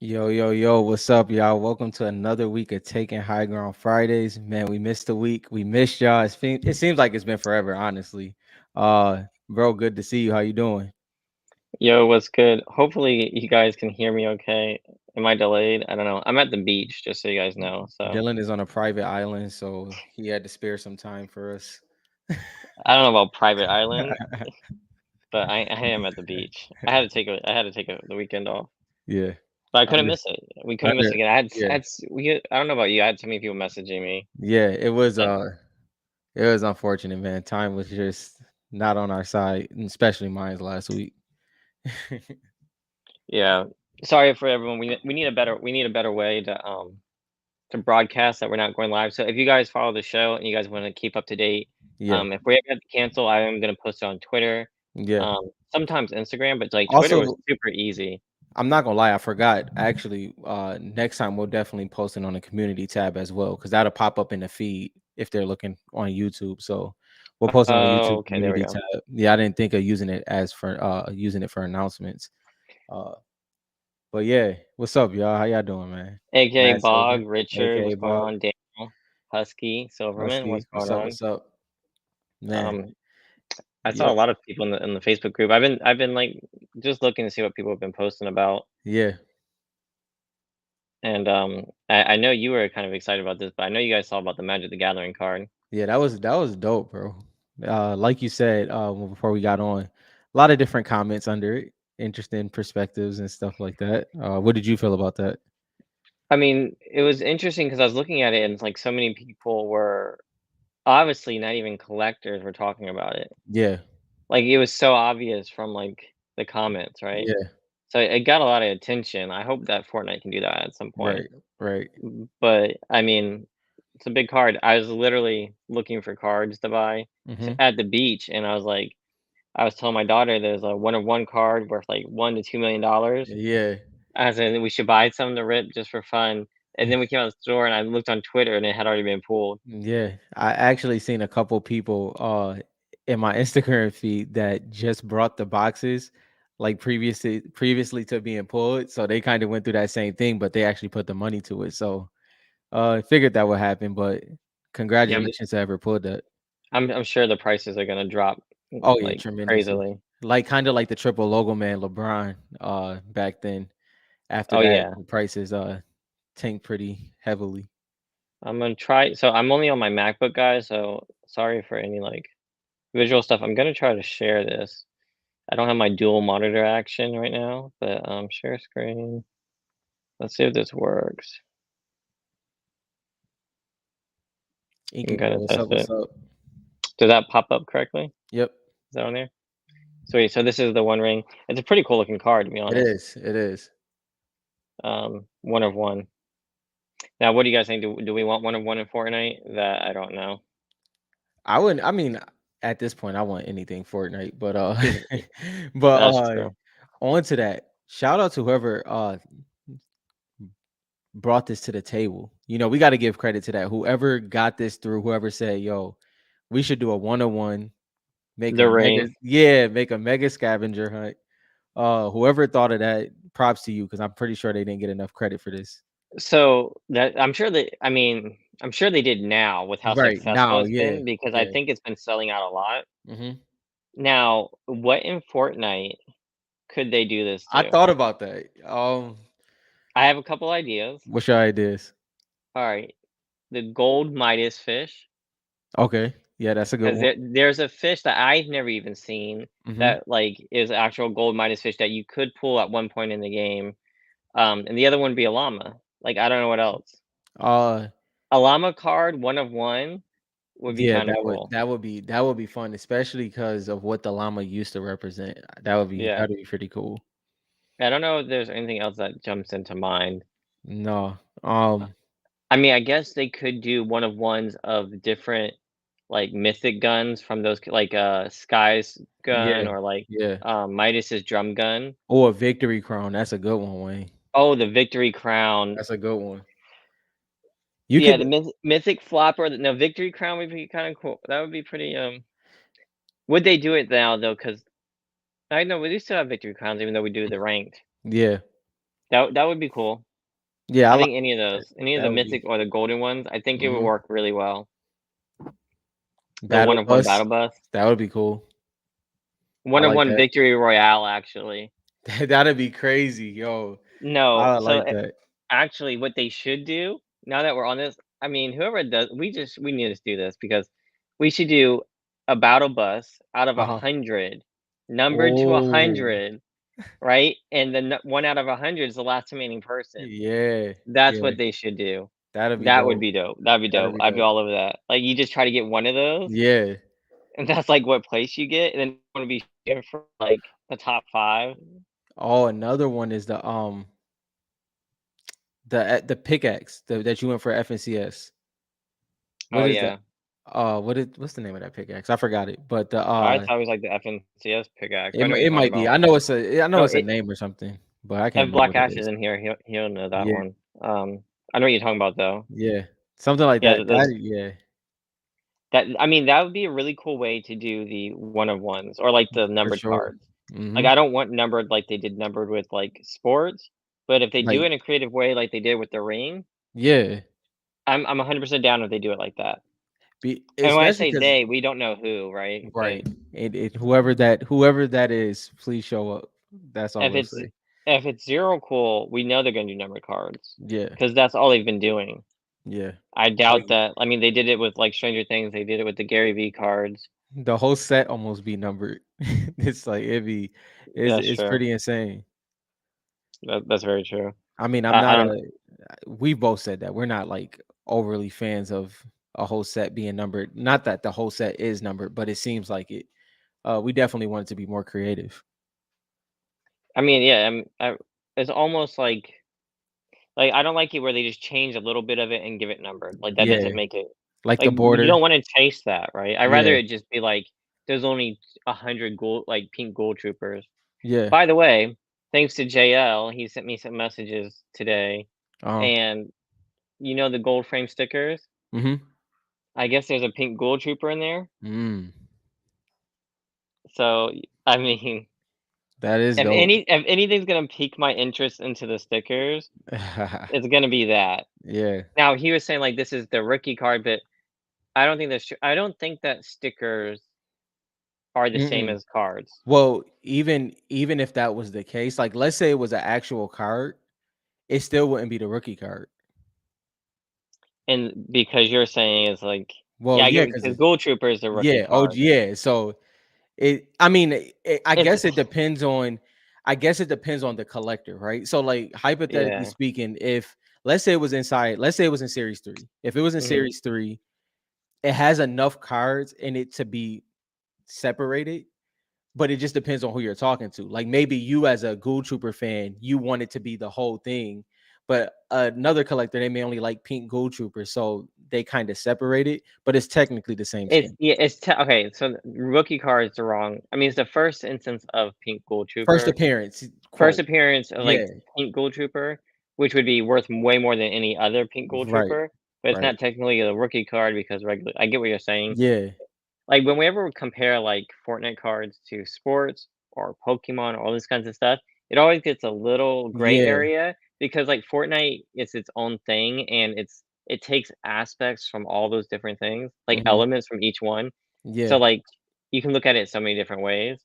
Yo, what's up, y'all? Welcome to another week of Taking High Ground Fridays. Man, we missed a week. We missed y'all. It seems like it's been forever, honestly. Bro, good to see you. How you doing? Yo, what's good? Hopefully you guys can hear me okay. Am I delayed? I don't know. I'm at the beach, just so you guys know. So Dylan is on a private island, so he had to spare some time for us. I don't know about private island, but I am at the beach. I had to take the weekend off, Yeah. but I couldn't Under, miss it. We couldn't miss it under, again. yeah. I don't know about you. I had so many people messaging me. Yeah, it was And unfortunate, man. Time was just not on our side, and especially mine last week. yeah, sorry for everyone. We need a better way to broadcast that we're not going live. So if you guys follow the show and you guys want to keep up to date, Yeah. if we ever have to cancel, I am gonna post it on Twitter, Yeah. sometimes Instagram, but like Twitter was Also, super easy. I'm not gonna lie, I forgot. Actually, next time we'll definitely post it on the community tab as well, because that'll pop up in the feed if they're looking on YouTube. So we'll post it on the Oh, YouTube okay, there we community go. tab. Yeah, I didn't think of using it for announcements. Uh, but yeah, what's up, y'all? How y'all doing, man? AKA Matt Silver, Bog, Richard, aka what's going Bug, on? Daniel, Husky, Silverman, Husky. what's going What's up? on? What's up, man? Um, I saw a Yep. lot of people in the Facebook group. I've been like just looking to see what people have been posting about, Yeah. and I know you were kind of excited about this, but I know you guys saw about the Magic the Gathering card. Yeah, that was dope, bro. Like you said, before we got on, a lot of different comments under it, interesting perspectives and stuff like that. What did you feel about that? I mean, it was interesting because I was looking at it and it's like so many people were obviously not even collectors were talking about it. Yeah, Like it was so obvious from like the comments, right? yeah, So it got a lot of attention. I hope that Fortnite can do that at some point. right, right. But I mean, it's a big card. I was literally looking for cards to buy Hmm. at the beach, and I was telling my daughter there's a one of one card worth like $1 to $2 million. Yeah, I said we should buy some to rip just for fun. And then we came out of the store, and I looked on Twitter, and it had already been pulled. yeah. I actually seen a couple people in my Instagram feed that just brought the boxes like previously to being pulled. So they kind of went through that same thing, but they actually put the money to it. So I figured that would happen, but Yeah, congratulations to ever pulled that. I'm sure the prices are gonna drop Oh yeah, like tremendously. crazily. Like kind of like the triple logo man LeBron back then. After Oh that, yeah, the prices tanked pretty heavily. I'm gonna try. So I'm only on my MacBook, guys. So sorry for any like visual stuff. I'm gonna try to share this. I don't have my dual monitor action right now, but share screen. Let's see if this works. Inky I'm boy, gonna what's test up? What's it. up? Did that pop up correctly? Is Yep, that on there? Sweet. So this is the One Ring. It's a pretty cool looking card, to be it honest. is. It is. One of one. Now, what do you guys think? Do we want one of one in Fortnite? That I don't know. I wouldn't. I mean, at this point, I want anything Fortnite, but but That's true. on to that. Shout out to whoever brought this to the table. You know, we got to give credit to that. Whoever got this through, whoever said, "Yo, we should do a 101, The ring. make a mega scavenger hunt." Whoever thought of that, props to you because I'm pretty sure they didn't get enough credit for this. So that I'm sure that I mean I'm sure they did now with how Right successful now, it's yeah, been because I yeah. think it's been selling out a lot. Hmm. Now, what in Fortnite could they do this I to? thought about that. I have a couple ideas. What's your ideas? All right, the gold Midas fish, Okay, yeah, that's a good because one. there's a fish that I've never even seen Hmm. that like is actual gold Midas fish that you could pull at one point in the game. And the other one would be a llama. Like I don't know what else. Uh, A llama card, one of one, would be yeah, kind of cool. that would be fun, especially because of what the llama used to represent. Yeah. That'd be pretty cool. I don't know if there's anything else that jumps into mind. No, I mean, I guess they could do one of ones of different like mythic guns from those like Sky's gun yeah, or like yeah. Midas's drum gun. Or a victory crown. That's a good one, Wayne. Oh, the victory crown. That's a good one. You Yeah, could, the mythic flopper, no, victory crown would be kinda cool. That would be pretty, would they do it now though? Because I know we do still have victory crowns even though we do the ranked. yeah, That would be cool. yeah, I I like think any of that. those, any of the That would mythic be or the golden ones, I think it would mhm. work really well. The one Battle of one bus. battle bus. That would be cool. I One of like one that. victory royale, actually. That'd be crazy, yo. No, I so, like that. actually, what they should do, now that we're on this, I mean, whoever does, we need to do this because we should do a battle bus out of Uh-huh. 100, numbered to Oh, 100, right? And then 1 out of 100 is the last remaining person. yeah, That's yeah. what they should do. That'd be That would dope. be dope. That'd be That'd dope. be I'd be dope. all over that. Like, you just try to get one of those, Yeah. and that's, like, what place you get, and then you wanna be shared for, like, the top 5. Oh, another one is the pickaxe that you went for FNCS. Oh, What is that? yeah. What's the name of that pickaxe? I forgot it. But I thought it was, like, the FNCS pickaxe, but I know what you're it talking might be. about. I know No, it's a it name or something, but I can't if remember Black what it Ash is is. in here, he'll know that Yeah, one. I know what you're talking about, though. yeah. Something like Yeah, that. those Yeah, that I mean, that would be a really cool way to do the one of ones or, like, the for numbered sure. cards. Like, Mhm. I don't want numbered like they did numbered with, like, sports, but if they do Like it in a creative way like they did with the ring, yeah. I'm 100% down if they do it like that. And when I Especially say because they, we don't know who, right? But right. Whoever that is, please show up. That's all if we'll it's say. if it's 0 cool, we know they're gonna do numbered cards Yeah, because that's all they've been doing. yeah. I doubt Like that. I mean, they did it with, like, Stranger Things, they did it with the Gary V cards. the whole set almost be numbered. It's like That's it's true. pretty insane. That's very true. I mean, I'm I not don't a we both said that we're not like overly fans of a whole set being numbered. Not that the whole set is numbered, but it seems like it. We definitely want it to be more creative. I mean, yeah, it's almost like, I don't like it where they just change a little bit of it and give it numbered, like, that Yeah, doesn't make it like like, the you border. don't wanna chase that, right? I'd rather Yeah, it just be like, there's only 100 gold like, pink gold troopers. yeah. By the way, thanks to JL, he sent me some messages today, Um. and you know the gold frame stickers? Mhm. I guess there's a pink gold trooper in there, Mm. so, I mean, That is dope. if anything's gonna pique my interest into the stickers, it's gonna be that. Yeah. Now, he was saying, like, this is the rookie card, but I don't think that stickers are the same Mm-mm. as cards, Well, even if that was the case, like let's say it was an actual card, it still wouldn't be the rookie card. and because you're saying is, like Well, yeah, I yeah, get because because Gold Trooper is a rookie yeah, oh card. yeah. So I mean, I It's guess it depends on, I guess it depends on the collector, right? So, like hypothetically yeah, speaking, if let's say it was in series 3. If it was in mhm. series 3, it has enough cards in it to be separated, but it just depends on who you're talking to. Like maybe you as a Ghoul Trooper fan, you want it to be the whole thing, but another collector, they may only like pink Ghoul Trooper, so they kind of separate it, but it's technically the same It's skin. yeah, it's te okay, so rookie cards are wrong. I mean, it's the first instance of pink Gold First Trooper. appearance, First quote. appearance of, Yeah, like, pink Gold Trooper, which would be worth way more than any other pink Gold right, Trooper, but it's right. not technically a rookie card because regular I get what you're saying. Yeah. Like, when we ever compare, like, Fortnite cards to sports or Pokemon, all this kinds of stuff, it always gets a little gray Yeah. area because, like, Fortnite is its own thing, and it takes aspects from all those different things, like, Mhm. elements from each one. So, Yeah. like, you can look at it so many different ways.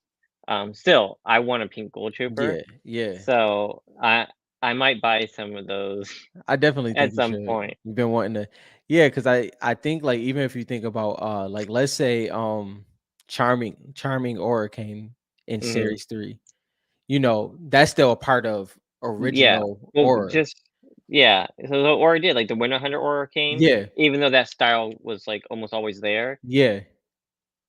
Still, I want a pink Gold Trooper, Yeah. Yeah. so I might buy some of those I definitely at think you some should. point. You've been wanting to, yeah, because I think like even if you think about like let's say Charming Aura came in Mhm. series 3, that's still a part of Yeah. original Well, Aura. just yeah. So the Aura did, like, the Winter Hunter Aura came, Yeah. even though that style was, like, almost always there, Yeah.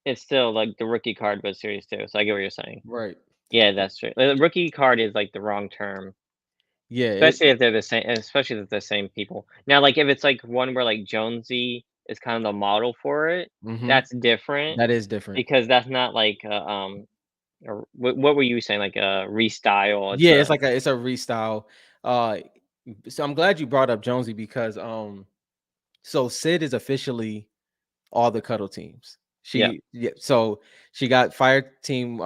it's still, like, the rookie card was Series 2, so I get what you're saying. Right. Yeah, that's true. The rookie card is, like, the wrong term, Yeah. especially if they're the same especially if they're the same people. Now, like, if it's, like, one where, like, Jonesy is kind of the model for it, Mhm. that's different That is different. because that's not, like, what were you saying? Like, a restyle, it's Yeah, a it's a restyle. Uh so I'm glad you brought up Jonesy because So Sid is officially all the cuddle teams. Yeah. So she got fire team,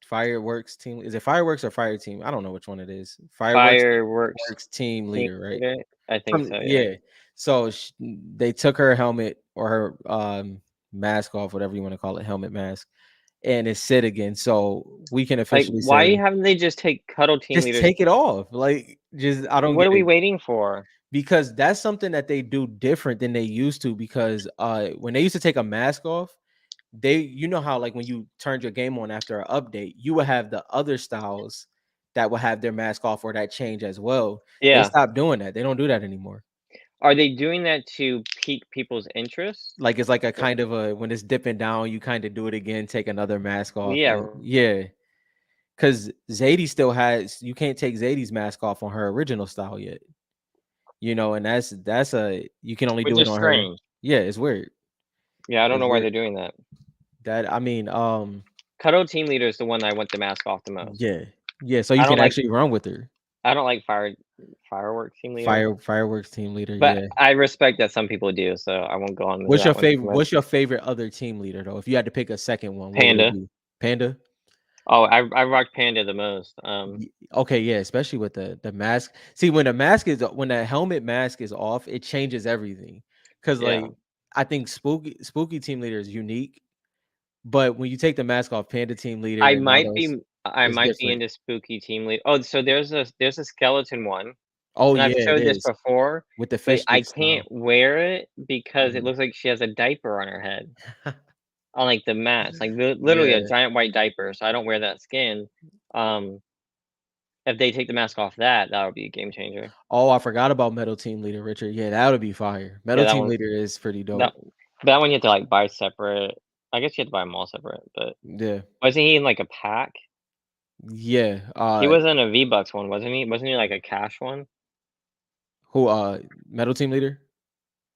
fireworks team. Is it fireworks or fire team? I don't know which one it is. Fireworks Fireworks works team team leader, right? leader? I think From so, yeah. yeah. So they took her helmet or her mask off, whatever you want to call it, helmet mask, and it's Sid again. So we can Like, officially why say, haven't they just take cuddle team just leaders? take it off. Like, just I don't What get are we it. waiting for? Because that's something that they do different than they used to. Because when they used to take a mask off, they, you know how like when you turned your game on after an update, you would have the other styles that will have their mask off or that change as well. They Yeah. stopped doing that. They don't do that anymore. Are they doing that to pique people's interest? Like it's like a Or kind of a, when it's dipping down, you kind of do it again, take another mask off, yeah, and yeah, because Zadie still has, you can't take Zadie's mask off on her original style yet. And that's a, you can only which do it is on her. strange. Yeah, it's weird. Yeah, I don't It's know why weird. they're doing that. That I mean, Cuddle team leader is the one I want the mask off the most. yeah, yeah. So I you don't can like actually run with her. I don't like fireworks team leader, Fireworks team leader. but Yeah. I respect that some people do, so I won't go on to What's your that one too favorite? much. What's your favorite other team leader though? If you had to pick a second one, what would it Panda. be? Panda. Oh, I rock Panda the most. Okay, yeah, especially with the mask. See, when the mask is, when the helmet mask is off, it changes everything. Cause Yeah. like I think spooky team leader is unique, but when you take the mask off, Panda team leader I and all might those, be I it's might be different. into spooky team lead. Oh, so there's a skeleton one, Oh and I've yeah, it showed this is before, with the but fish I stick can't style. wear it because it Mhm. looks like she has a diaper on her head, on, like, the mask, like, literally a Yeah. giant white diaper, so I don't wear that skin. Um, if they take the mask off that, that would be a game changer. Oh, I forgot about Metal Team Leader, Richard. Yeah, that would be fire. Yeah, Metal that Team one Leader is pretty that dope. that one you have to, like, buy separate. I guess you have to buy them all separate, but Yeah. wasn't he in, like, a pack? Yeah. He wasn't a V-Bucks one, wasn't he? Wasn't he, like, a cash one? Who Metal Team Leader?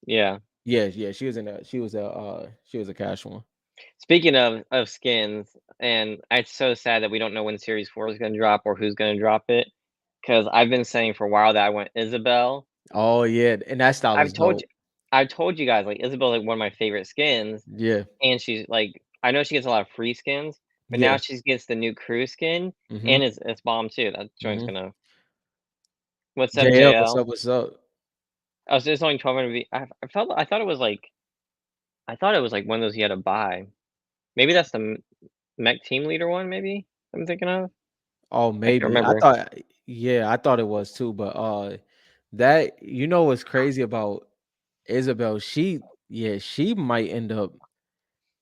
Yeah. Yeah, yeah, she was a cash one. Speaking of skins, and it's so sad that we don't know when Series 4 is gonna drop or who's gonna drop it. Because 'cause I've been saying for a while that I want Isabelle. Oh yeah, and that style I've is told dope. you I've told you guys, like, Isabelle's, like, one of my favorite skins, Yeah. and she's, like, I know she gets a lot of free skins, but now Yeah. she gets the new crew skin, Mhm. and it's bomb too. That joint's Mhm. gonna What's up, JL, what's JL? up? What's up? Oh, so it's only 1200 V I thought it was, like, one of those you had to buy. Maybe that's the mech team leader one, maybe I'm thinking of? Oh, I can't maybe. I remember. thought, yeah, I thought it was too, but that, what's crazy about Isabel, she might end up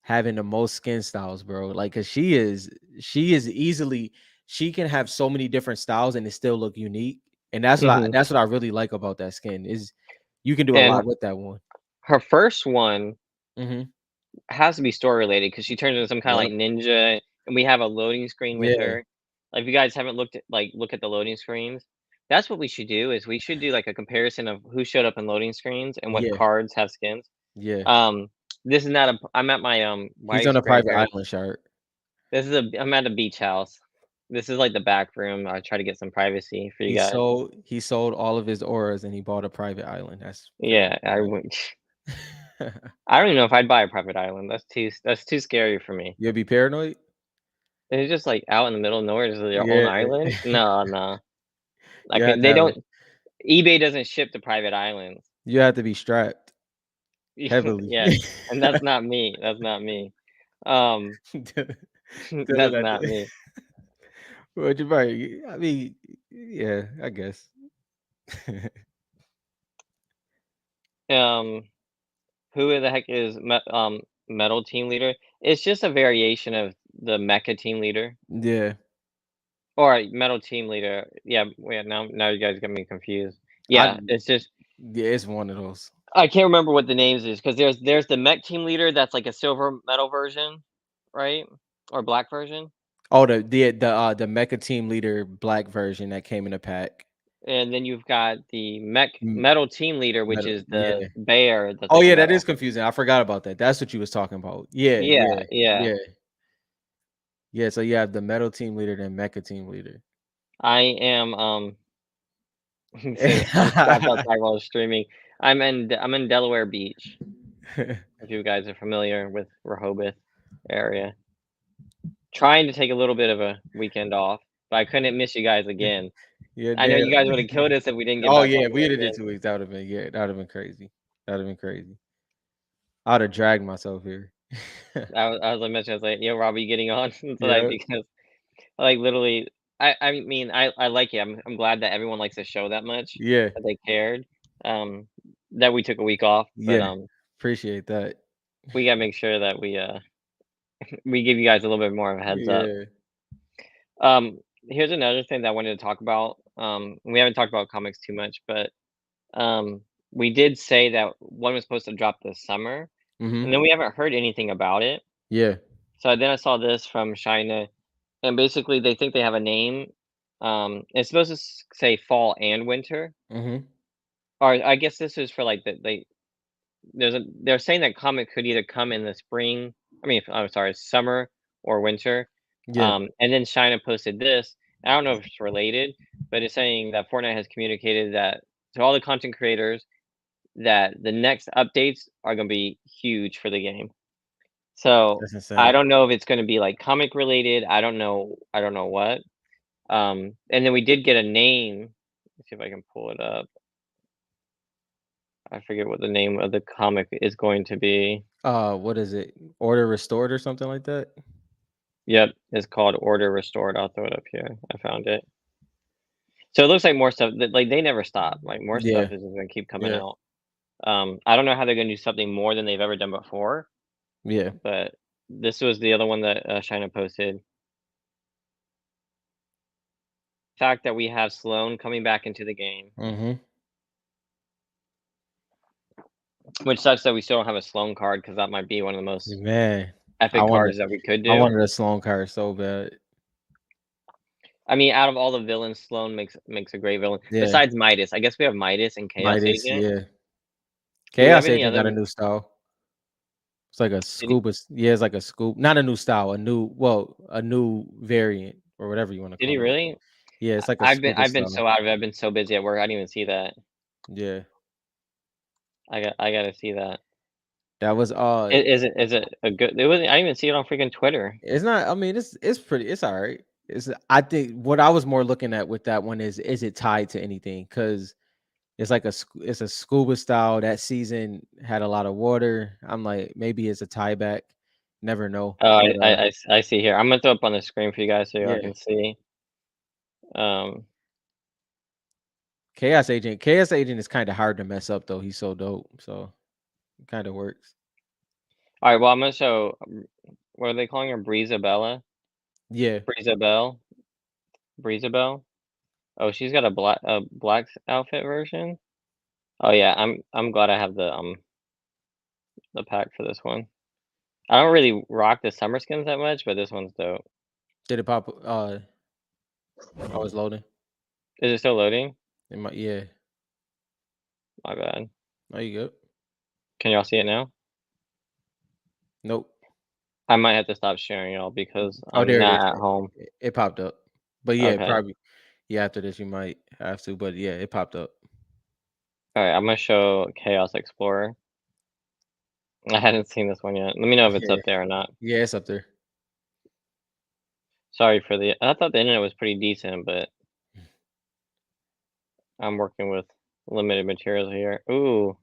having the most skin styles, bro. Like, cause she is easily, she can have so many different styles and it still look unique. And Mhm. that's what I really like about that skin is you can do a And lot with that one. her first one Mhm. has to be story related because she turns into some kinda, like, Yep. ninja, and we have a loading screen with Yeah. her. Like, if you guys haven't look at the loading screens, that's what we should do, is we should do, like, a comparison of who showed up in loading screens and what Yeah. cards have skins. Yeah. Um, this is not a I'm at my, He's on wife's a private grandparents'. island shark. I'm at a beach house. This is, like, the back room. I try to get some privacy for you guys. He sold all of his auras and he bought a private island. That's pretty Yeah, I would fire. I don't even know if I'd buy a private island. That's too scary for me. You'll be paranoid? It's just, like, out in the middle of nowhere, just your own Yeah. island? No, no. I You have can to they have it. don't eBay doesn't ship to private islands. You have to be strapped heavily. Yeah, and that's not me, that's not me. Um, Dylan that's at not the me. Well, you probably, I mean, yeah, I guess. Um, who the heck is Metal Team Leader? It's just a variation of the Mecha Team Leader, Yeah. or Metal Team Leader. Yeah, wait, now you guys got me confused. I Yeah, it's just Yeah, it's one of those. I can't remember what the names is because there's the Mech Team Leader that's like a silver metal version, right? Or black version. Oh, the Mecha Team Leader black version that came in a pack. And then you've got the M metal team leader, which Metal is Yeah. the bear that's Oh, like a yeah, that is metal. confusing. I forgot about that. That's what you was talking about. Yeah, Yeah, yeah, yeah. yeah, yeah. So you have the Metal Team Leader and Mecha Team Leader. I am, saying I'm strapped outside while streaming. I'm in Delaware Beach, if you guys are familiar with Rehoboth area. Trying to take a little bit of a weekend off, but I couldn't miss you guys again. Yeah, I know damn. you guys would have killed us if we didn't get Oh back yeah, on if we here did it again. 2 weeks, that would have been that would have been crazy. That would have been crazy. I'd have dragged myself here. I was like mentioning, I was like, "Yo, Rob, are you getting on?" So like Yeah, because like literally, I mean I like it. I'm glad that everyone likes the show that much yeah, that they cared. Um, that we took a week off, but yeah. Appreciate that. we gotta make sure that we give you guys a little bit more of a heads up. Yeah. Here's another thing that I wanted to talk about. We haven't talked about comics too much, but um, we did say that one was supposed to drop this summer, and Mhm. then we haven't heard anything about it. Yeah. So then I saw this from China, and basically they think they have a name. It's supposed to say fall and winter, Mhm. or I guess this is for like they're saying that comic could either come in the spring. I mean, I'm sorry, summer or winter. Yeah. And then China posted this. I don't know if it's related, but it's saying that Fortnite has communicated that to all the content creators that the next updates are going to be huge for the game. So That's I insane. don't know if it's going to be like comic related. I don't know. I don't know what. And then we did get a name. Let's see if I can pull it up. I forget what the name of the comic is going to be. What is it? Order restored or something like that? Yep, it's called Order Restored. I'll throw it up here. I found it. So it looks like more stuff that like they never stop. Like more Yeah. stuff is just gonna keep coming Yeah. out. I don't know how they're gonna do something more than they've ever done before, Yeah. but this was the other one that China posted. Fact that we have Sloan coming back into the game, Mhm. which sucks that we still don't have a Sloan card because that might be one of the most Man, I epic wanted cards that we could I do. wanted a Sloan card so bad. I mean, out of all the villains, Sloan makes a great villain. Yeah. Besides Midas, I guess we have Midas and Chaos Midas, Agent. yeah. Do we have Chaos any Agent got a other? new style. It's like a Did he, scuba yeah, it's like a scoop not a new style, a new variant or whatever you wanna did he call it. really? Yeah, it's like a I've scuba been style. so out of it. I've been so busy at work. I didn't even see that. Yeah. I gotta see that. That was, Is it a good? It wasn't. I didn't even see it on freaking Twitter. it's not I mean, it's pretty it's alright. It's I think what I was more looking at with that one is it tied to anything? Because it's like it's a scuba style. That season had a lot of water. I'm like, maybe it's a tie back. Never know. Oh, But, I see here. I'm gonna throw up on the screen for you guys so y'all yeah. can see. Um. Chaos Agent is kinda hard to mess up, though. He's so dope, so it kinda works. All right. Well, I'm gonna show. What are they calling her? Breezabella. Yeah. Breezabelle. Breezabelle. Oh, she's got a black outfit version. Oh yeah. I'm glad I have the pack for this one. I don't really rock the summer skins that much, but this one's dope. Did it pop oh, it's loading? Is it still loading? It might yeah. My bad. Oh, you good? Can y'all see it now? Nope. I might have to stop sharing y'all because Oh, I'm there it is. not at home. It popped up. But, yeah, Okay. probably yeah, after this, you might have to, but, yeah, it popped up. Alright, I'm gonna show Chaos Explorer. I hadn't seen this one yet. Let me know if it's Yeah. up there or not. Yeah, it's up there. Sorry for the I thought the internet was pretty decent, but I'm working with limited materials here. Ooh.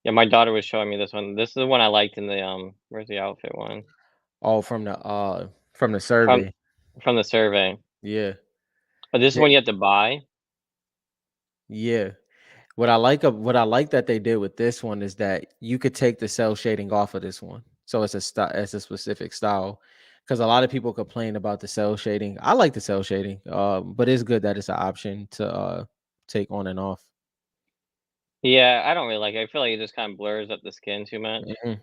Yeah, my daughter was showing me this one. This is the one I liked in the, where's the outfit one? Oh, from the From survey. from the survey. Yeah. But this Yeah. one you have to buy? Yeah. What I like that they did with this one is that you could take the cell shading off of this one. So it's a specific style. Because a lot of people complain about the cell shading. I like the cell shading, but it's good that it's an option to take on and off. Yeah, I don't really like it. I feel like it just kinda blurs up the skin too much. Mhm.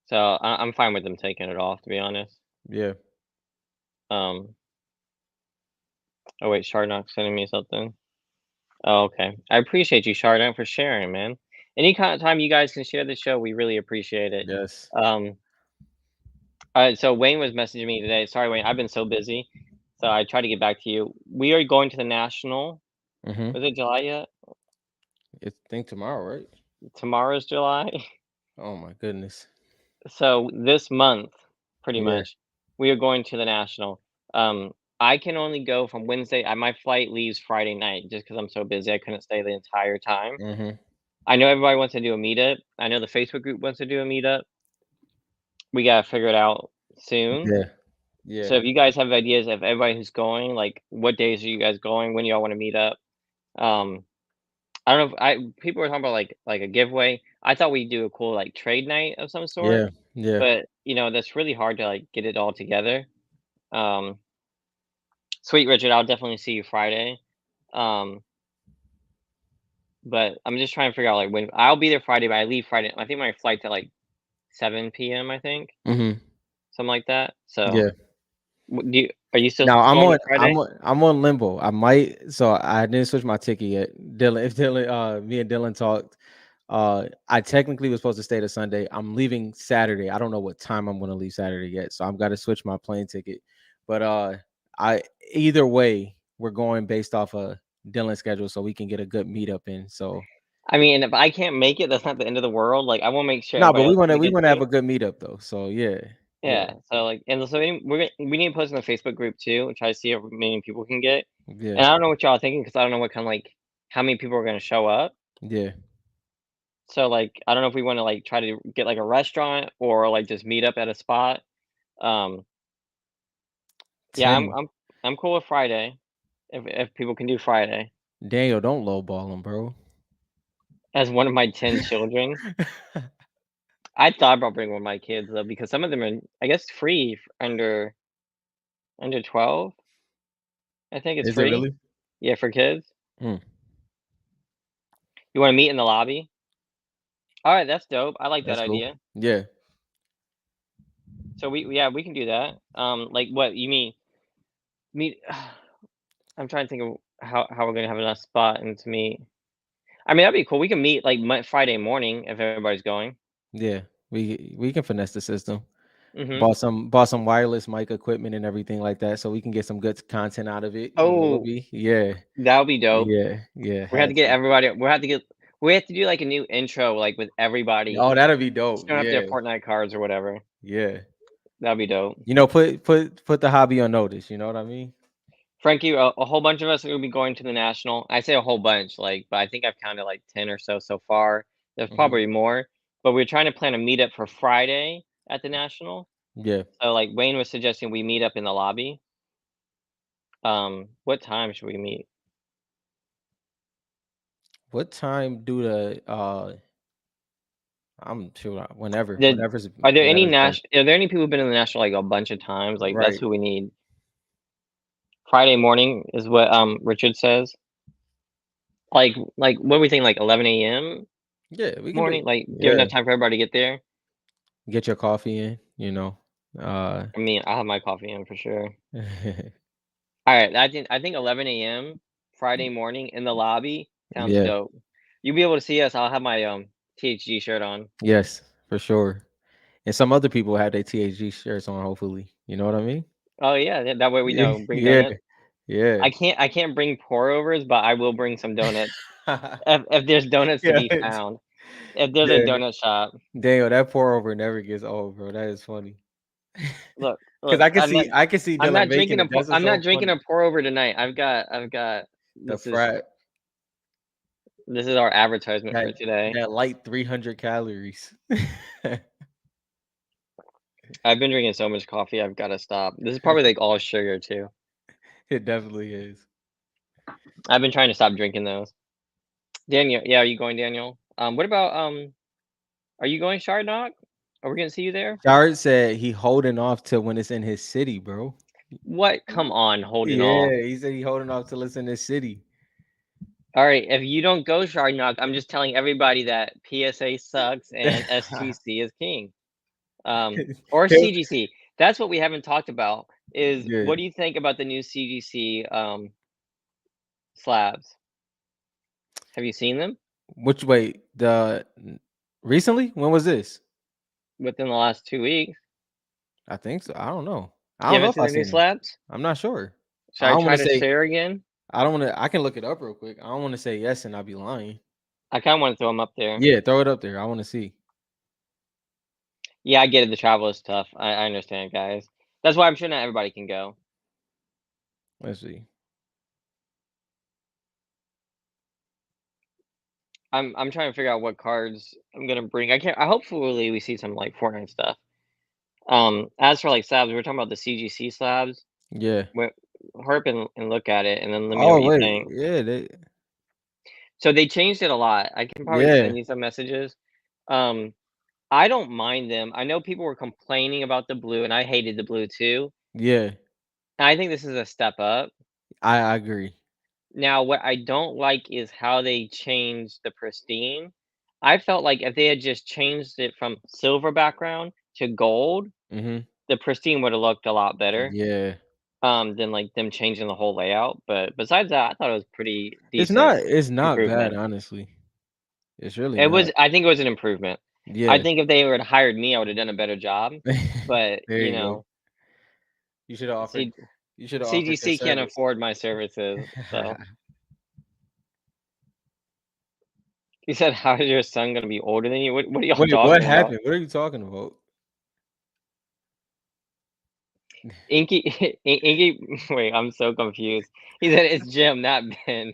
So, I'm fine with them taking it off, to be honest. Yeah. Um oh wait, Shardnock's sending me something. Oh, okay. I appreciate you, Chardon, for sharing, man. Any kind of time you guys can share the show, we really appreciate it. Yes. Um, so Wayne was messaging me today. Sorry, Wayne, I've been so busy, so I tried to get back to you. We are going to the national. Mhm. Was it July yet? It's think tomorrow, right? tomorrow's July. Oh my goodness. So this month, pretty Yeah. much, we are going to the national. I can only go from Wednesday. My flight leaves Friday night just because I'm so busy. I couldn't stay the entire time. Mhm. I know everybody wants to do a meetup. I know the Facebook group wants to do a meetup. We gotta figure it out soon. Yeah. Yeah. So if you guys have ideas of everybody who's going, like what days are you guys going? When y'all want to meet up? Um, I don't know if people were talking about like a giveaway. I thought we'd do a cool like trade night of some sort, Yeah. Yeah. but that's really hard to like get it all together. Um, Sweet Richard, I'll definitely see you Friday. Um, but I'm just trying to figure out like when I'll be there Friday, but I leave Friday. I think my flight's at like 7 p.m. I think Mhm. something like that. So, Yeah. are you still Now I'm going on to Friday? I'm on limbo. I might so I didn't switch my ticket yet. Dylan, if Dylan me and Dylan talked, I technically was supposed to stay to Sunday. I'm leaving Saturday. I don't know what time I'm gonna leave Saturday yet. So I've got to switch my plane ticket. But I either way, we're going based off of Dylan's schedule so we can get a good meetup in. So I mean, if I can't make it, that's not the end of the world. Like, I want to make sure no, but everybody else can we get wanna have to. a good meetup though. So yeah. Yeah. Yeah. So like, and so we need to post in the Facebook group too, and try to see how many people can get. Yeah. And I don't know what y'all are thinking because I don't know what kind of like how many people are going to show up. Yeah. So like, I don't know if we want to like try to get like a restaurant or like just meet up at a spot. Um, yeah, 10. I'm cool with Friday if people can do Friday Daniel, don't lowball him, bro. as one of my 10 children. I thought about bringing one of my kids though because some of them are I guess free under 12. I think it's Is it free. really? Yeah, for kids. Mm, You wanna meet in the lobby? Alright, that's dope. I like that that's cool. idea. Yeah. So yeah, we can do that. Like what you mean meet I'm trying to think of how we're gonna have enough spot and to meet. I mean, that'd be cool. We can meet like Friday morning if everybody's going. Yeah. We can finesse the system. Mhm. Bought some wireless mic equipment and everything like that so we can get some good content out of it. You know what I Oh, mean? Yeah. that would be dope. Yeah. Yeah. We have to Had get to. everybody we have to do like a new intro like with everybody Oh, that'd be dope. showing up their Yeah. Fortnite cards or whatever. Yeah. That'd be dope. You know, put the hobby on notice, you know what I mean? Frankie, a whole bunch of us will be going to the national. I say a whole bunch, like, but I think I've counted like 10 or so far. There's Mhm. probably more, but we're trying to plan a meetup for Friday at the national. Yeah. So, like, Wayne was suggesting we meet up in the lobby. What time should we meet? What time do the I'm sure Did whenever's best. Are there any people who've been in the national like a bunch of times? Like, that's Right. who we need. Friday morning is what Richard says. What do we think? Like 11 a.m. Yeah, we can do morning, it. like give Yeah. enough time for everybody to get there. Get your coffee in, you know. I mean, I'll have my coffee in for sure. Alright, I think 11 a.m. Friday morning in the lobby sounds Yeah. dope. You'll be able to see us, I'll have my, THG shirt on. Yes, for sure. And some other people have their THG shirts on, hopefully. You know what I mean? Oh, yeah, that way we Yeah, know, bring yeah, donuts. yeah. I can't bring pour overs, but I will bring some donuts. If there's donuts to Yeah, be found. If there's a yeah. donut shop. Daniel, that pour over never gets old, bro. That is funny. Because Look, I can see Dylan making it. That's what's I'm not so drinking funny. a pour over tonight. I've got The this is frat this is our advertisement that for today. that light 300 calories. I've been drinking so much coffee, I've gotta stop. This is probably, like, all sugar too. It definitely is. I've been trying to stop drinking those. Daniel, yeah, are you going, Daniel? What about are you going Shard Knock? Are we gonna see you there? Jared said he holding off till when it's in his city, bro. What? Come on, holding off. Yeah, he said he holding off till it's in his city. All right, if you don't go Shard Knock, I'm just telling everybody that PSA sucks and SGC is king. Or He'll- CGC. That's what we haven't talked about. Is yeah. what do you think about the new CGC slabs? Have you seen them Which way? Recently? When was this? within the last 2 weeks? I think so. I don't know. I You don't know haven't if seen I the new seen them. slabs? I'm not sure. Should I I don't want try to to say. share again? I don't want to. I can look it up real quick. I don't want to say yes and I'll be lying. I kind of want to throw them up there. Yeah, throw it up there. I want to see. Yeah, I get it. The travel is tough. I understand, guys. That's why I'm sure not everybody can go. Let's see. I'm trying to figure out what cards I'm gonna bring. I can't. I hopefully we see some like Fortnite stuff. As for like slabs, we're talking about the CGC slabs. Yeah. Wh- Hurry up and look at it, and then let me know Oh what you wait. think. Yeah. They. So they changed it a lot. I can probably Yeah. send you some messages. Um, I don't mind them. I know people were complaining about the blue, and I hated the blue too. Yeah. And I think this is a step up. I agree. Now, what I don't like is how they changed the pristine. I felt like if they had just changed it from silver background to gold, Mm-hmm. the pristine would have looked a lot better, Yeah. than, like, them changing the whole layout, but besides that, I thought it was pretty It's decent not. It's not bad, improvement. honestly. It's really It not. was I think it was an improvement. I Yeah. think if they would have hired me, I would have done a better job, but, There you go. You should have offered. C You should have offered your CGC can't service. afford my services, so he said, "How is your son gonna be older than you?" What are y'all Wait, what talking about? happened? What are you talking about? Inky Inky wait, I'm so confused. He said, "It's Jim, not Ben."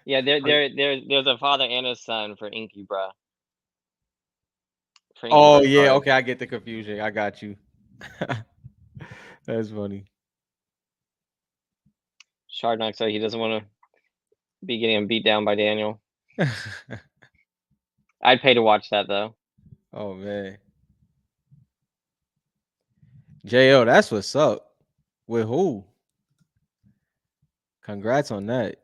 Yeah, there's a father and a son for Inky, bruh, for Inky Oh Bruh yeah, card. okay, I get the confusion. I got you. That's funny. Shardnock said he doesn't wanna be getting beat down by Daniel. I'd pay to watch that, though. Oh man. Jo, that's what's up. With who? Congrats on that.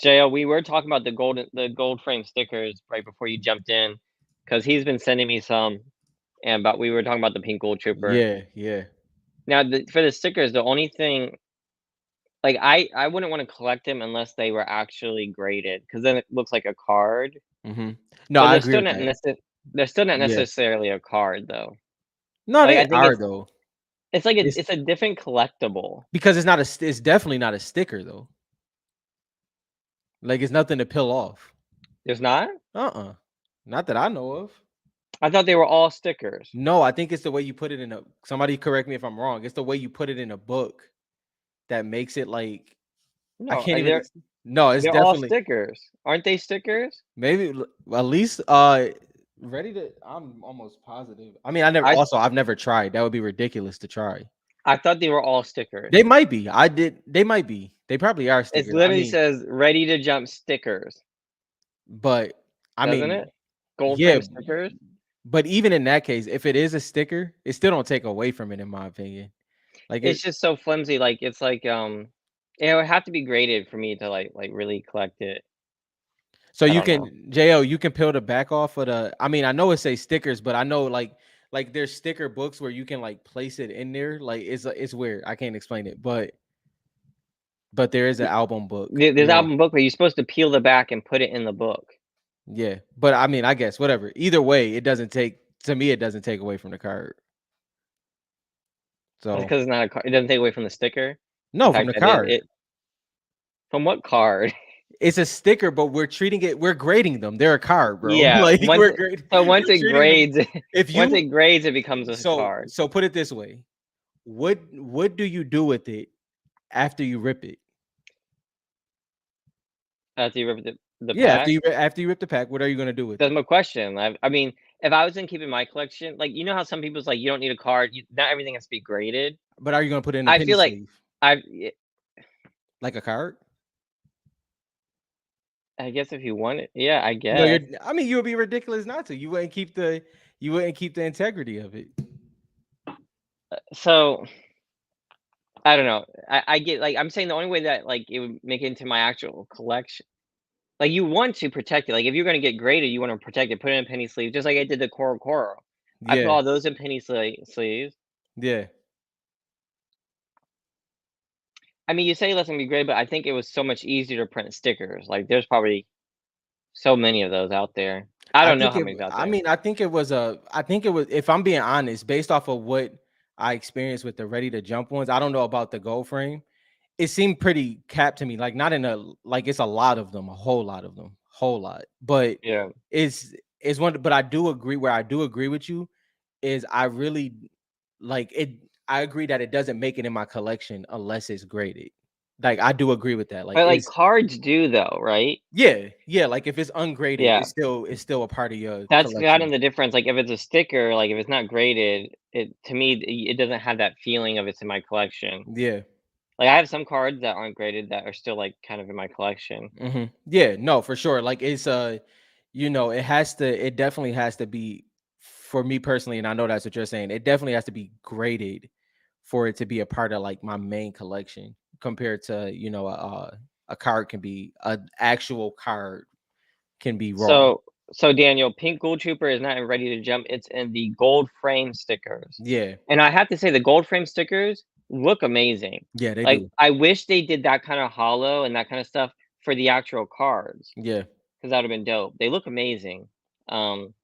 JL, we were talking about the gold frame stickers right before you jumped in, because 'cause he's been sending me some, but we were talking about the pink gold trooper. Yeah, yeah. Now, for the stickers, the only thing like, I wouldn't wanna collect them unless they were actually graded, because then it looks like a card, Hmm. No, but I agree with that. they're still not Yeah. necessarily a card, though. No, Like, they I think are though. it's like It's it's a different collectible. because it's not a. It's definitely not a sticker though. Like it's nothing to peel off. There's not? Not that I know of. I thought they were all stickers. No, I think it's the way you put it in a. Somebody correct me if I'm wrong. It's the way you put it in a book that makes it like I No, can't even. No, it's they're all definitely stickers. Aren't they stickers? maybe at least ready to. I'm almost positive. I mean, I never. I Also, I've never tried. That would be ridiculous to try. I thought they were all stickers. They might be. I did. They might be. They probably are It stickers. I literally mean, says "ready to jump" stickers, but I doesn't mean, it? Gold yeah. frame stickers. But even in that case, if it is a sticker, it still don't take away from it, in my opinion. Like It's it. just so flimsy. Like it's like it would have to be graded for me to like really collect it. So I you don't know. can Jo, you can peel the back off of the. I mean, I know it say stickers, but I know like there's sticker books where you can like place it in there. Like it's weird. I can't explain it, but there is an album book. There's Yeah, album book where you're supposed to peel the back and put it in the book. yeah. But I mean, I guess whatever. Either way, it doesn't take to me. It doesn't take away from the card. That's So because it's not a card. It doesn't take away from the sticker. The no, from fact the that it card. it from what card? It's a sticker, but we're treating it. We're grading them. They're a card, bro. Yeah. Like Once we're it, grading. so once We're it treating them. grades, If once it you grades, it becomes a so card. so put it this way, what do you do with it after you rip it? After you rip the Yeah, pack. after you rip the pack, what are you gonna do with That's it? my question. I mean, if I was in keeping my collection, like you know how some people's like you don't need a card. Not everything has to be graded. But are you gonna put it in a I penny feel like sleeve I like a card? I guess if you want it, yeah, I No, you're. guess. I mean, you would be ridiculous not to. You wouldn't keep the integrity of it. So I don't know. I get like I'm saying the only way that like it would make it into my actual collection. Like you want to protect it. Like if you're gonna get graded, you want to protect it. Put it in a penny sleeve, just like I did the coral. I put Yeah, all those in penny sleeves. yeah. I mean, you say less gonna be graded, but I think it was so much easier to print stickers. Like there's probably so many of those out there. I I don't know think how it. many's out I there. mean, I think it was a. I think it was. If I'm being honest, based off of what I experienced with the ready to jump ones, I don't know about the gold frame. it seemed pretty capped to me, like not in a like it's a lot of them, a whole lot of them, whole lot. But Yeah. it's one. But I do agree. Where I do agree with you is I really like it. I agree that it doesn't make it in my collection unless it's graded. Like I do agree with that. Like But, like, it's cards do though, right? yeah, yeah. Like if it's ungraded, Yeah. it's still a part of your That's kind of collection. the difference, like, if it's a sticker, like, if it's not graded, it to me, it doesn't have that feeling of it's in my collection. Yeah. Like, I have some cards that aren't graded that are still, like, kind of in my collection. Yeah, no, for sure. Like it's it has to it definitely has to be for me personally, and I know that's what you're saying. It definitely has to be graded for it to be a part of like my main collection compared to, a card can be an actual card can be raw. So Daniel, Pink Gold Trooper is not in Ready to Jump, it's in the gold frame stickers. Yeah. And I have to say the gold frame stickers look amazing. Yeah, they Like, do. I wish they did that kinda hollow and that kinda stuff for the actual cards, Yeah. because that would've been dope. They look amazing. Um,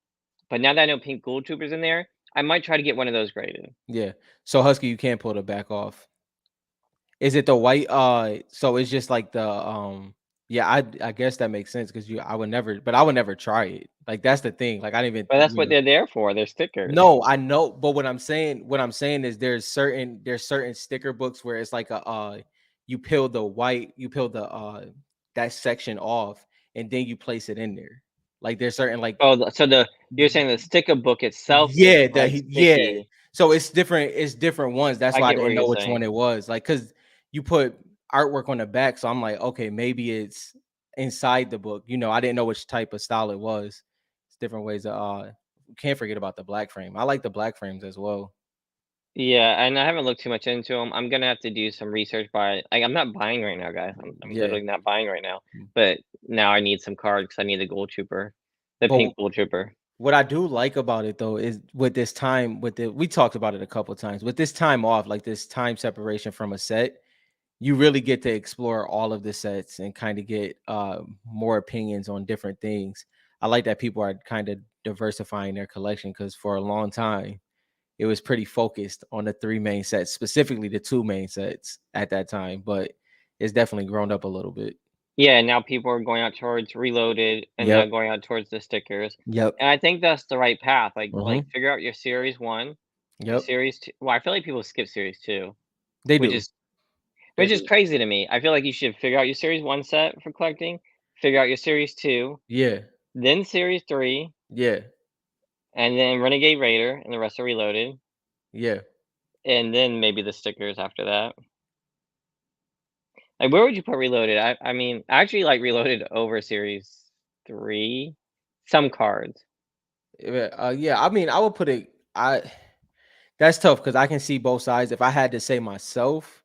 but now that I know Pink Gold Trooper's in there, I might try to get one of those graded. Yeah. So Husky, you can't pull the back off. Is it the white? So it's just like the yeah, I guess that makes sense because I would never try it. Like that's the thing. Like I didn't even But that's what they're there for, they're stickers. No, I know, but what I'm saying is there's certain sticker books where it's like a you peel the that section off and then you place it in there. Like there's certain like Oh, so you're saying the sticker book itself is, yeah, like, yeah. sticky. So it's different ones. That's I why I get what didn't know you're which one saying. it was. Like, cause you put artwork on the back, so I'm like, okay, maybe it's inside the book. I didn't know which type of style it was. It's different ways of can't forget about the black frame. I like the black frames as well. Yeah, and I haven't looked too much into them. I'm gonna have to do some research I'm not buying right now, guys. I'm Yeah. literally not buying right now, but now I need some cards 'cause I need the Gold Trooper, the But pink Gold Trooper. what I do like about it though is with this time with the we talked about it a couple times. With this time off, like this time separation from a set, you really get to explore all of the sets and kind of get more opinions on different things. I like that people are kind of diversifying their collection because for a long time it was pretty focused on the three main sets, specifically the two main sets at that time. But it's definitely grown up a little bit. Yeah, now people are going out towards Reloaded and now Yep. going out towards the stickers, Yep. and I think that's the right path. Like Hmm. figure out your series 1, your Yep. series 2. Well, I feel like people skip series 2, They which do. is They which is do. crazy to me. I feel like you should figure out your series 1 set for collecting, figure out your series 2, Yeah. then series 3, Yeah. and then Renegade Raider, and the rest are Reloaded, Yeah. and then maybe the stickers after that. Like, where would you put Reloaded? I mean, I actually like Reloaded over series 3, some cards. Yeah. I mean, I would put it. I That's tough because I can see both sides. If I had to say myself,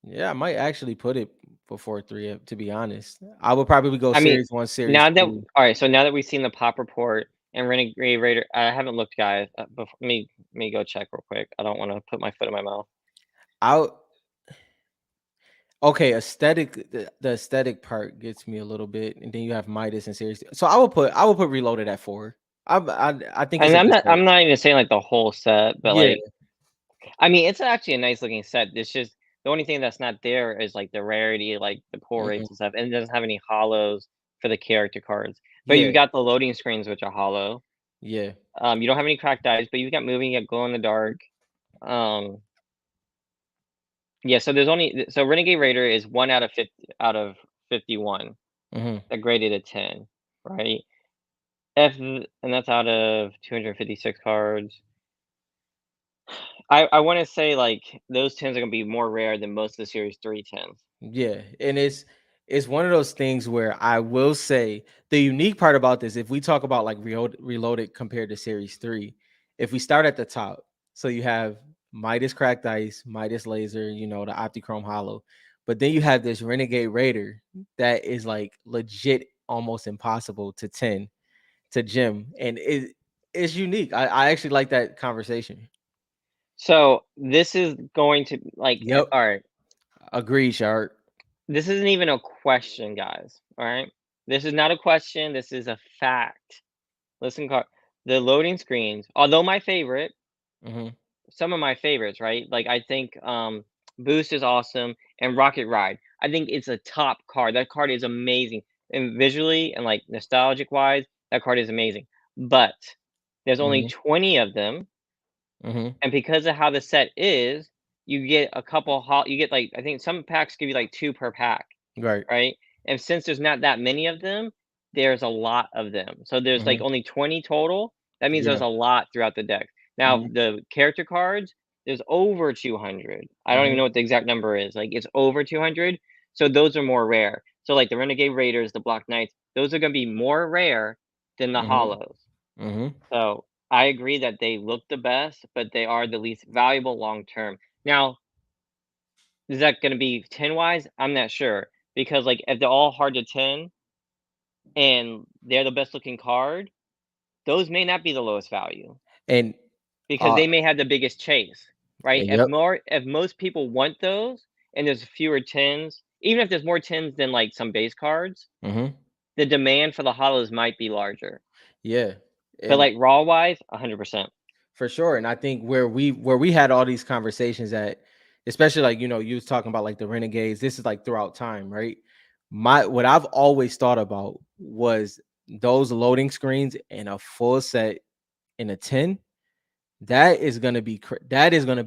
yeah, I might actually put it before three. To be honest, I would probably go I mean, series one, series now that two. alright, so now that we've seen the pop report and Renegade Raider I haven't looked, guys, let me go check real quick. I don't wanna put my foot in my mouth. Out. Okay, aesthetic. The aesthetic part gets me a little bit, and then you have Midas and series. So I would put Reloaded at four. I think it's And a I'm good not set. I'm not even saying, like, the whole set, but, Yeah. like I mean, it's actually a nice looking set. It's just the only thing that's not there is, like, the rarity, like, the pull Mhm. rates and stuff, and it doesn't have any hollows for the character cards. But Yeah. you've got the loading screens, which are hollow. Yeah. You don't have any cracked eyes, but you've got moving, you got glow in the dark. Um, yeah, so there's only so Renegade Raider is 1 out of 51 Hmm. that graded a 10, right? And that's out of 256 cards. I wanna say, like, those 10s are gonna be more rare than most of the Series 3 10s. Yeah, and it's one of those things where I will say the unique part about this, if we talk about like Reloaded compared to Series 3, if we start at the top, so you have Midas Cracked Ice, Midas Laser, the Optichrome Hollow, but then you have this Renegade Raider that is like legit almost impossible to 10 to gem, and it's unique. I actually like that conversation. So, this is going to like, Yep, alright, agreed, Shard. this isn't even a question, guys, alright? This is not a question, this is a fact. Listen, the loading screens, although my favorite, Hmm. some of my favorites, right? Like I think Boost is awesome and Rocket Ride. I think it's a top card. That card is amazing. And visually and like nostalgic wise, that card is amazing. But there's only Mhm. 20 of them, Mhm. and because of how the set is, you get a couple you get like I think some packs give you like 2 per pack, Right. right? And since there's not that many of them, there's a lot of them. So there's like Mhm. only 20 total. That means there's Yeah. a lot throughout the deck. Now, Mhm. the character cards, there's over 200. I don't even Mhm. know what the exact number is. Like it's over 200. So those are more rare. So like the Renegade Raiders, the Black Knights, those are going to be more rare than the Mhm. hollows. Mhm. So I agree that they look the best, but they are the least valuable long term. Now, is that going to be 10 wise? I'm not sure because like if they're all hard to 10, and they're the best looking card, those may not be the lowest value And because uh they may have the biggest chase, right? yep. If most people want those and there's fewer tens, even if there's more tens than like some base cards, Mhm. the demand for the hollows might be larger. Yeah. But And like raw wise, 100%. for sure. And I think where we had all these conversations at, especially like, you was talking about like the renegades, this is like throughout time, right? What I've always thought about was those loading screens in a full set in a 10. That is gonna be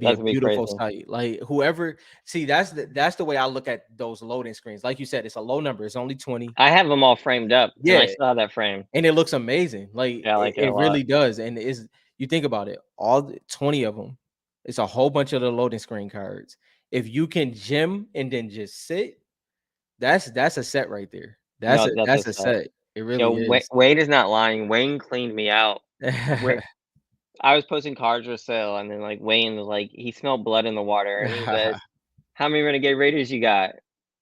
That's a gonna be beautiful crazy. sight. Like whoever see that's the way I look at those loading screens. Like you said, it's a low number. It's only 20. I have them all framed up and I Yeah, still have that frame. and it looks amazing. Like Yeah, I it, like it a it lot. really does. And is you think about it, 20 of them. It's a whole bunch of the loading screen cards. If you can gem and then just sit, that's a set right there. That's No, a that's a that's a set. set. It Yo, really is. Wayne is not lying. Wayne cleaned me out. I was posting cards for sale, and then like Wayne was like, he smelled blood in the water, and he says, "How many Renegade Raiders you got?"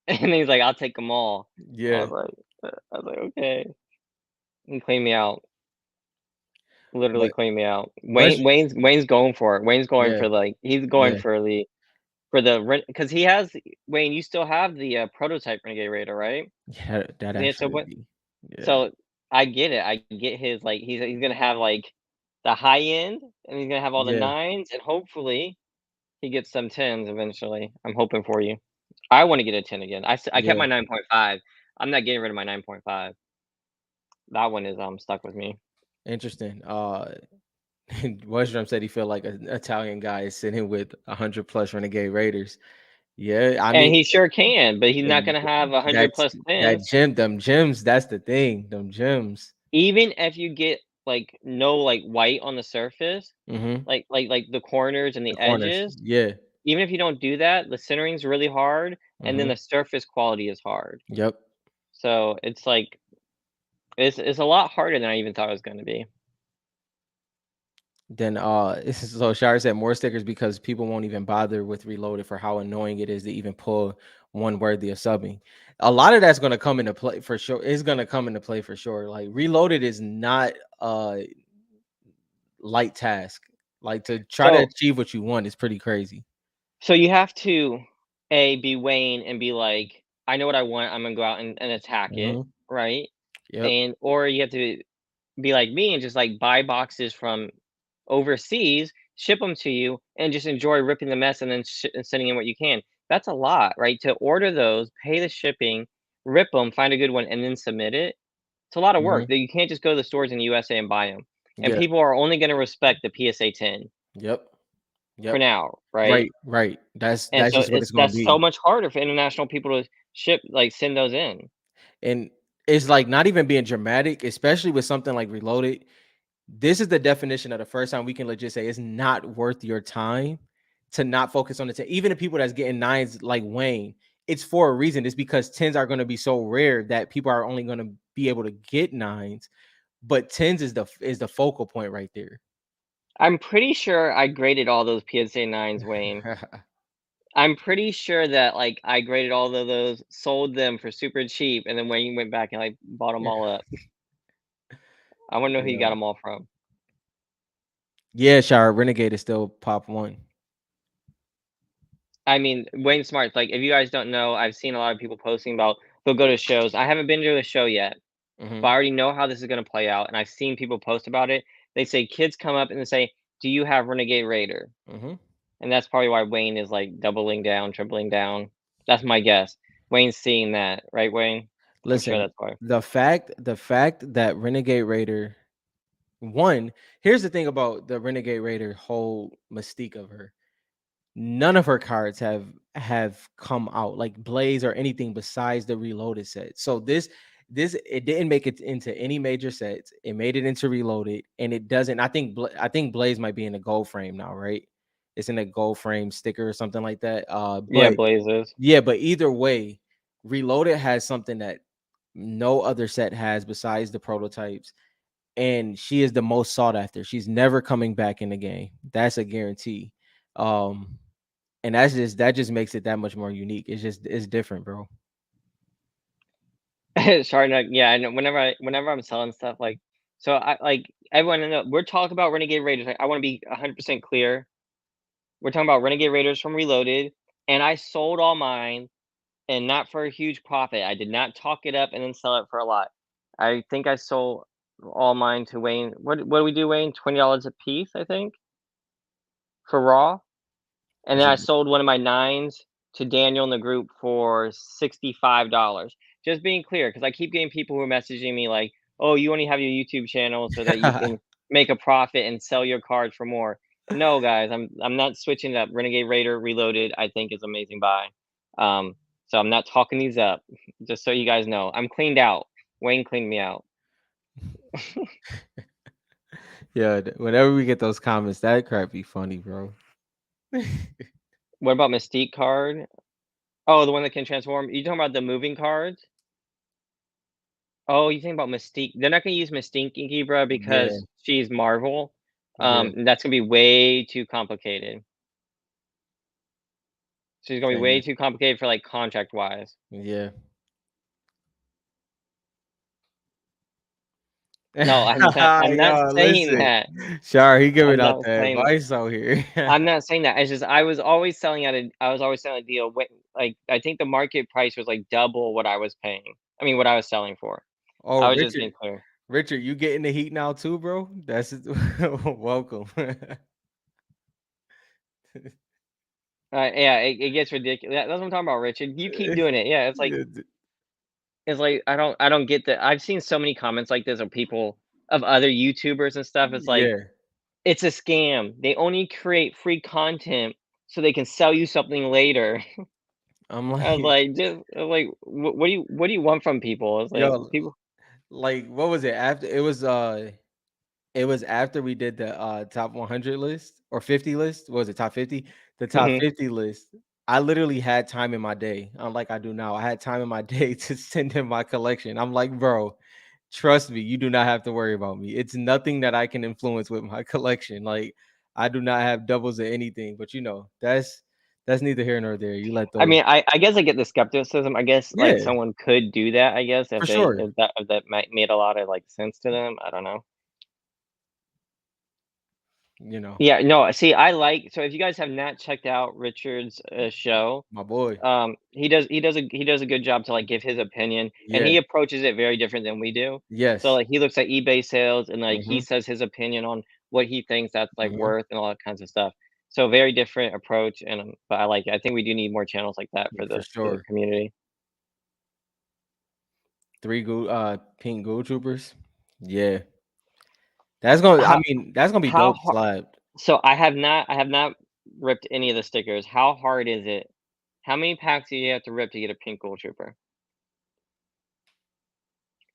And he's like, "I'll take them all." Yeah, I was like, okay. He cleaned me out, literally but cleaned me out. once Wayne's going for it. Wayne's going yeah, for like he's going yeah, for the rent because he has Wayne. You still have the prototype Renegade Raider, right? yeah, that Yeah. So actually would what? be yeah, So I get it. I get his like he's gonna have like the high end, and he's gonna have all the yeah, nines, and hopefully he gets some 10s eventually. I'm hoping for you. I wanna get a 10 again. I kept yeah. my 9.5. I'm not getting rid of my 9.5. That one is, stuck with me. Interesting. Westrom said he felt like an Italian guy is sitting with 100 plus Renegade Raiders. Yeah, I And mean, he sure can, but he's not and gonna have 100 that's plus that 10s. them gems. That's the thing. Them gems. Even if you get, like, no, like, white on the surface, Mm-hmm. like the corners and The the corners. edges, Yeah. even if you don't do that, the centering's really hard, and then Mm-hmm. the surface quality is hard. Yep. So, it's like it's a lot harder than I even thought it was gonna be. Then so Shire said more stickers because people won't even bother with reloaded for how annoying it is to even pull one worthy of subbing. A lot of that's gonna come into play for sure. It's gonna come into play for sure. Like reloaded is not a light task. Like to try to So achieve what you want is pretty crazy. So you have to A, be Wayne and be like, I know what I want, I'm gonna go out and attack it, Hmm. right? Yep. And or you have to be like me and just like buy boxes from overseas, ship them to you, and just enjoy ripping the mess and then and sending in what you can. That's a lot, right? To order those, pay the shipping, rip them, find a good one, and then submit it. It's a lot of Hmm. work that you can't just go to the stores in the USA and buy them. And Yeah. people are only going to respect the PSA 10 Yep. for Yep. now, right? Right. Right. That's And that's so just what it's gonna that's so be. much harder for international people to send those in. And it's like not even being dramatic, especially with something like reloaded. This is the definition of the first time we can legit say it's not worth your time to not focus on the 10. Even the people that's getting nines like Wayne, it's for a reason. It's because tens are going to be so rare that people are only going to be able to get nines. But tens is the focal point right there. I'm pretty sure I graded all those PSA 9s, Wayne. I'm pretty sure that, like, I graded all of those, sold them for super cheap, and then Wayne went back and, like, bought them all up. I wanna know who you got Yeah, them all from. yeah. Shire Renegade is still pop one. I mean, Wayne Smart's like, if you guys don't know, I've seen a lot of people posting about they'll go to shows. I haven't been to a show yet, Hmm. but I already know how this is gonna play out, and I've seen people post about it. They say kids come up and they say, do you have Renegade Raider? Hmm. And that's probably why Wayne is like doubling down, tripling down. That's my guess. Wayne's seeing that, right, Wayne? I'm sure Listen, that's why. the fact that Renegade Raider one, here's the thing about the Renegade Raider whole mystique of her. None of her cards have come out like Blaze or anything besides the reloaded set. So this it didn't make it into any major sets. It made it into reloaded, and it doesn't. I think Blaze might be in a gold frame now, right? It's in a gold frame sticker or something like that. Yeah, But Blazes. yeah, but either way, reloaded has something that no other set has besides the prototypes, and she is the most sought after. She's never coming back in the game. That's a guarantee. Um, and that just makes it that much more unique. It's different, bro. Sharnak, yeah, I know. Whenever I'm selling stuff, like, so I like everyone in the we're talking about Renegade Raiders. Like, I want to be 100% clear. We're talking about Renegade Raiders from Reloaded, and I sold all mine, and not for a huge profit. I did not talk it up and then sell it for a lot. I think I sold all mine to Wayne. What do we do, Wayne? $20 a piece, I think, for raw. And Is then I it sold one of my nines to Daniel in the group for $65. Just being clear, because I keep getting people who are messaging me like, "Oh, you only have your YouTube channel so that you can make a profit and sell your cards for more." No, guys, I'm not switching it up. Renegade Raider Reloaded, I think, is amazing buy. So I'm not talking these up. Just so you guys know, I'm cleaned out. Wayne cleaned me out. yeah, whenever we get those comments, that crap be funny, bro. What about Mystique card? Oh, the one that can transform. You talking about the moving cards? Oh, you think about Mystique. They're not gonna use Mystique Inky, bro, Yeah, because she's Marvel. yeah, And that's gonna be way too complicated. She's gonna be same way here. too complicated for, like, contract-wise. Yeah. No, I'm not Yo, saying listen. that. Shar, he giving I'm out not the saying advice out here. I'm not saying that. It's just I was always selling a deal when like, I think the market price was, like, double what I was paying. I mean, what I was selling for. Oh, I was just being Richard. clear. Richard, you getting the heat now too, bro? That's welcome. Yeah, it gets ridiculous. That's what I'm talking about, Richard. You keep doing it. Yeah, Yeah, it's like I don't get that. I've seen so many comments like this of people of other YouTubers and stuff. It's like yeah. it's a scam. They only create free content so they can sell you something later. I'm I was like, like, just like, what do you want from people? It's like yo, people. like what was it after it was after we did the top 100 list or 50 list. What was it, top 50? The top Mhm. 50 list. I literally had time in my day, unlike I do now. I had time in my day to send in my collection. I'm like, bro, trust me, you do not have to worry about me. It's nothing that I can influence with my collection. Like, I do not have doubles or anything, but that's neither here nor there. You let I those. mean, I guess I get the skepticism. I guess like Yeah, someone could do that. I guess for if they sure. if that made a lot of like sense to them. I don't know. You know, Yeah, no, see, I like so if you guys have not checked out Richard's, show, my boy. he does a good job to, like, give his opinion, and Yeah. he approaches it very different than we do. So, Yes. like, he looks at eBay sales and, like, he Mhm. says his opinion on what he thinks that's, like, Mhm. worth and all that kinds of stuff. So, very different approach, and, but I like it. I think we do need more channels like that Yeah, for for the sure. community. Three pink ghoul troopers. Yeah. That's gonna I How mean, that's gonna be how dope hard? slabbed. So, I have not ripped any of the stickers. How hard is it? How many packs do you have to rip to get a pink Gold Trooper?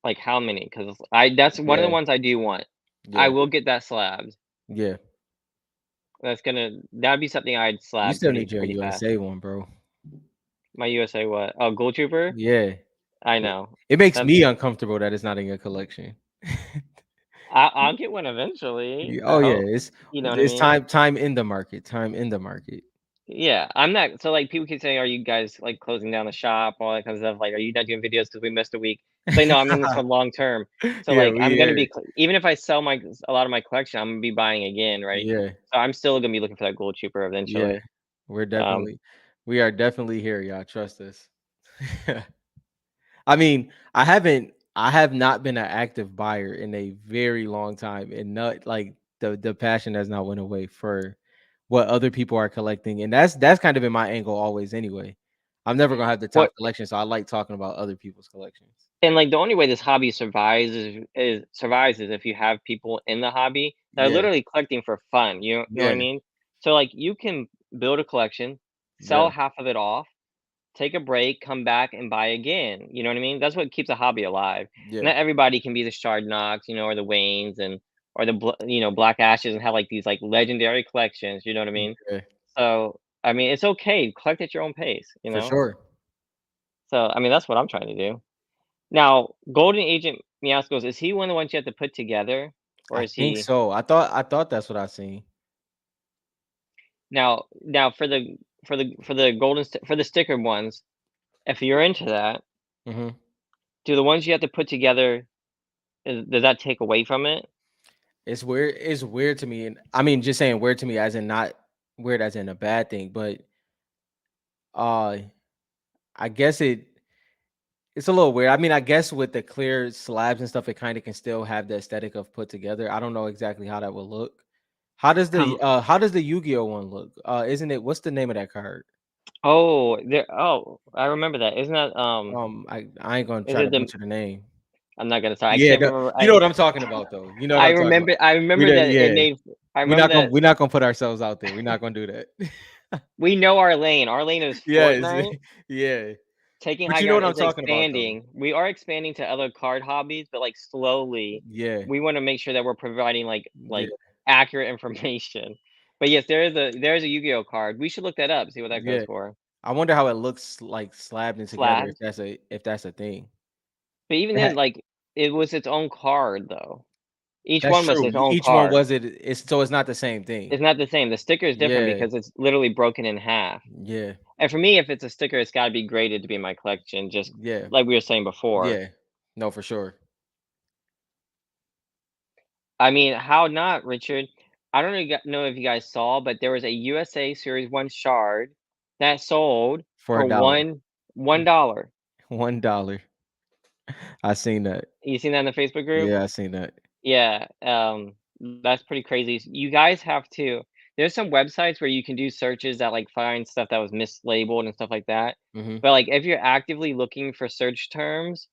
Like, how many? Because that's one of the Yeah. ones I do want. I Yeah. will get that slabbed. Yeah. That'd be something I'd You slab still pretty need your pretty fast. USA one, bro. My USA what? Oh, Gold Trooper? Yeah. I It know. it makes That me uncomfortable that it's not in your collection. I'll get one eventually, Oh, I yeah, hope. You know what I it's mean? time in the market, time in the market. Yeah, I'm not so, like, people keep saying, "Are you guys, like, closing down the shop?" All that kind of stuff, like, "Are you not doing videos because we missed a week?" It's like, "No, I'm in this for long term." So, Yeah, like, we I'm gonna here. be even if I sell a lot of my collection, I'm gonna be buying again, right? Yeah, So, I'm still gonna be looking for that Gold Trooper yeah. eventually. We're Um definitely we are definitely here, y'all, trust us. I mean, I have not been an active buyer in a very long time, and not like the passion has not went away for what other people are collecting, and that's kind of been my angle always anyway. I'm never gonna have the What top collection, so I like talking about other people's collections. and, like, the only way this hobby survives is if you have people in the hobby that are Yeah, literally collecting for fun, you know what I yeah, mean? So, like, you can build a collection, yeah, sell half of it off, take a break, come back and buy again, you know what I mean? That's what keeps a hobby alive. yeah, Not everybody can be the Shard Knocks, or the Waynes and or the Black Ashes and have, like, these, like, legendary collections, you know what I mean? yeah, So, I mean, it's okay, collect at your own pace, you for know? sure. So, I mean, that's what I'm trying to do. Now, Golden Agent Meowscles, is he one of the ones you have to put together? Or I is think he so. I thought that's what I seen. now for the for the sticker ones, if you're into that, Hmm. do the ones you have to put together, does that take away from it? It's weird. It's weird to me, and I mean, just saying weird to me as in not weird as in a bad thing, but uh, I guess it's a little weird. I mean, I guess with the clear slabs and stuff, it kind of can still have the aesthetic of put together. I don't know exactly how that will look. Come How does the Yu-Gi-Oh one look? Isn't it what's the name of that card? I remember that. Isn't that, I ain't gonna is try to it the butcher the name. I'm not gonna sorry, I Yeah, can't remember, you know what I'm talking about though. You know what I I'm talking about. remember I We remember don't, that it yeah. named I remember that We're not gonna put ourselves out there. We're not gonna do that. we know our lane. Our lane is Yes, Fortnite. yeah. Taking But high you know what ground I'm is talking about though. expanding. We are expanding to other card hobbies, but, like, slowly, Yeah, we wanna make sure that we're providing, yeah, accurate information. But, yes, there is a Yu-Gi-Oh card. We should look that up, see what that goes yeah. for. I wonder how it looks like slabbed in together Slabs. if that's a thing. But even It then, ha- like, it was its own card, though. Each that's one was true. its own Each one card. was it's so it's not the same thing. It's not the same. The sticker is different Yeah, because it's literally broken in half. yeah, And for me, if it's a sticker, it's gotta be graded to be in my collection, just yeah, like we were saying before. yeah. No, for sure. I mean, how not, Richard? I don't know if you guys saw, but there was a USA Series 1 shard that sold For for a dollar. $1. $1. I seen that. You seen that in the Facebook group? Yeah, I seen that. Yeah, that's pretty crazy. You guys have to there's some websites where you can do searches that, like, find stuff that was mislabeled and stuff like that. Hmm. But, like, if you're actively looking for search terms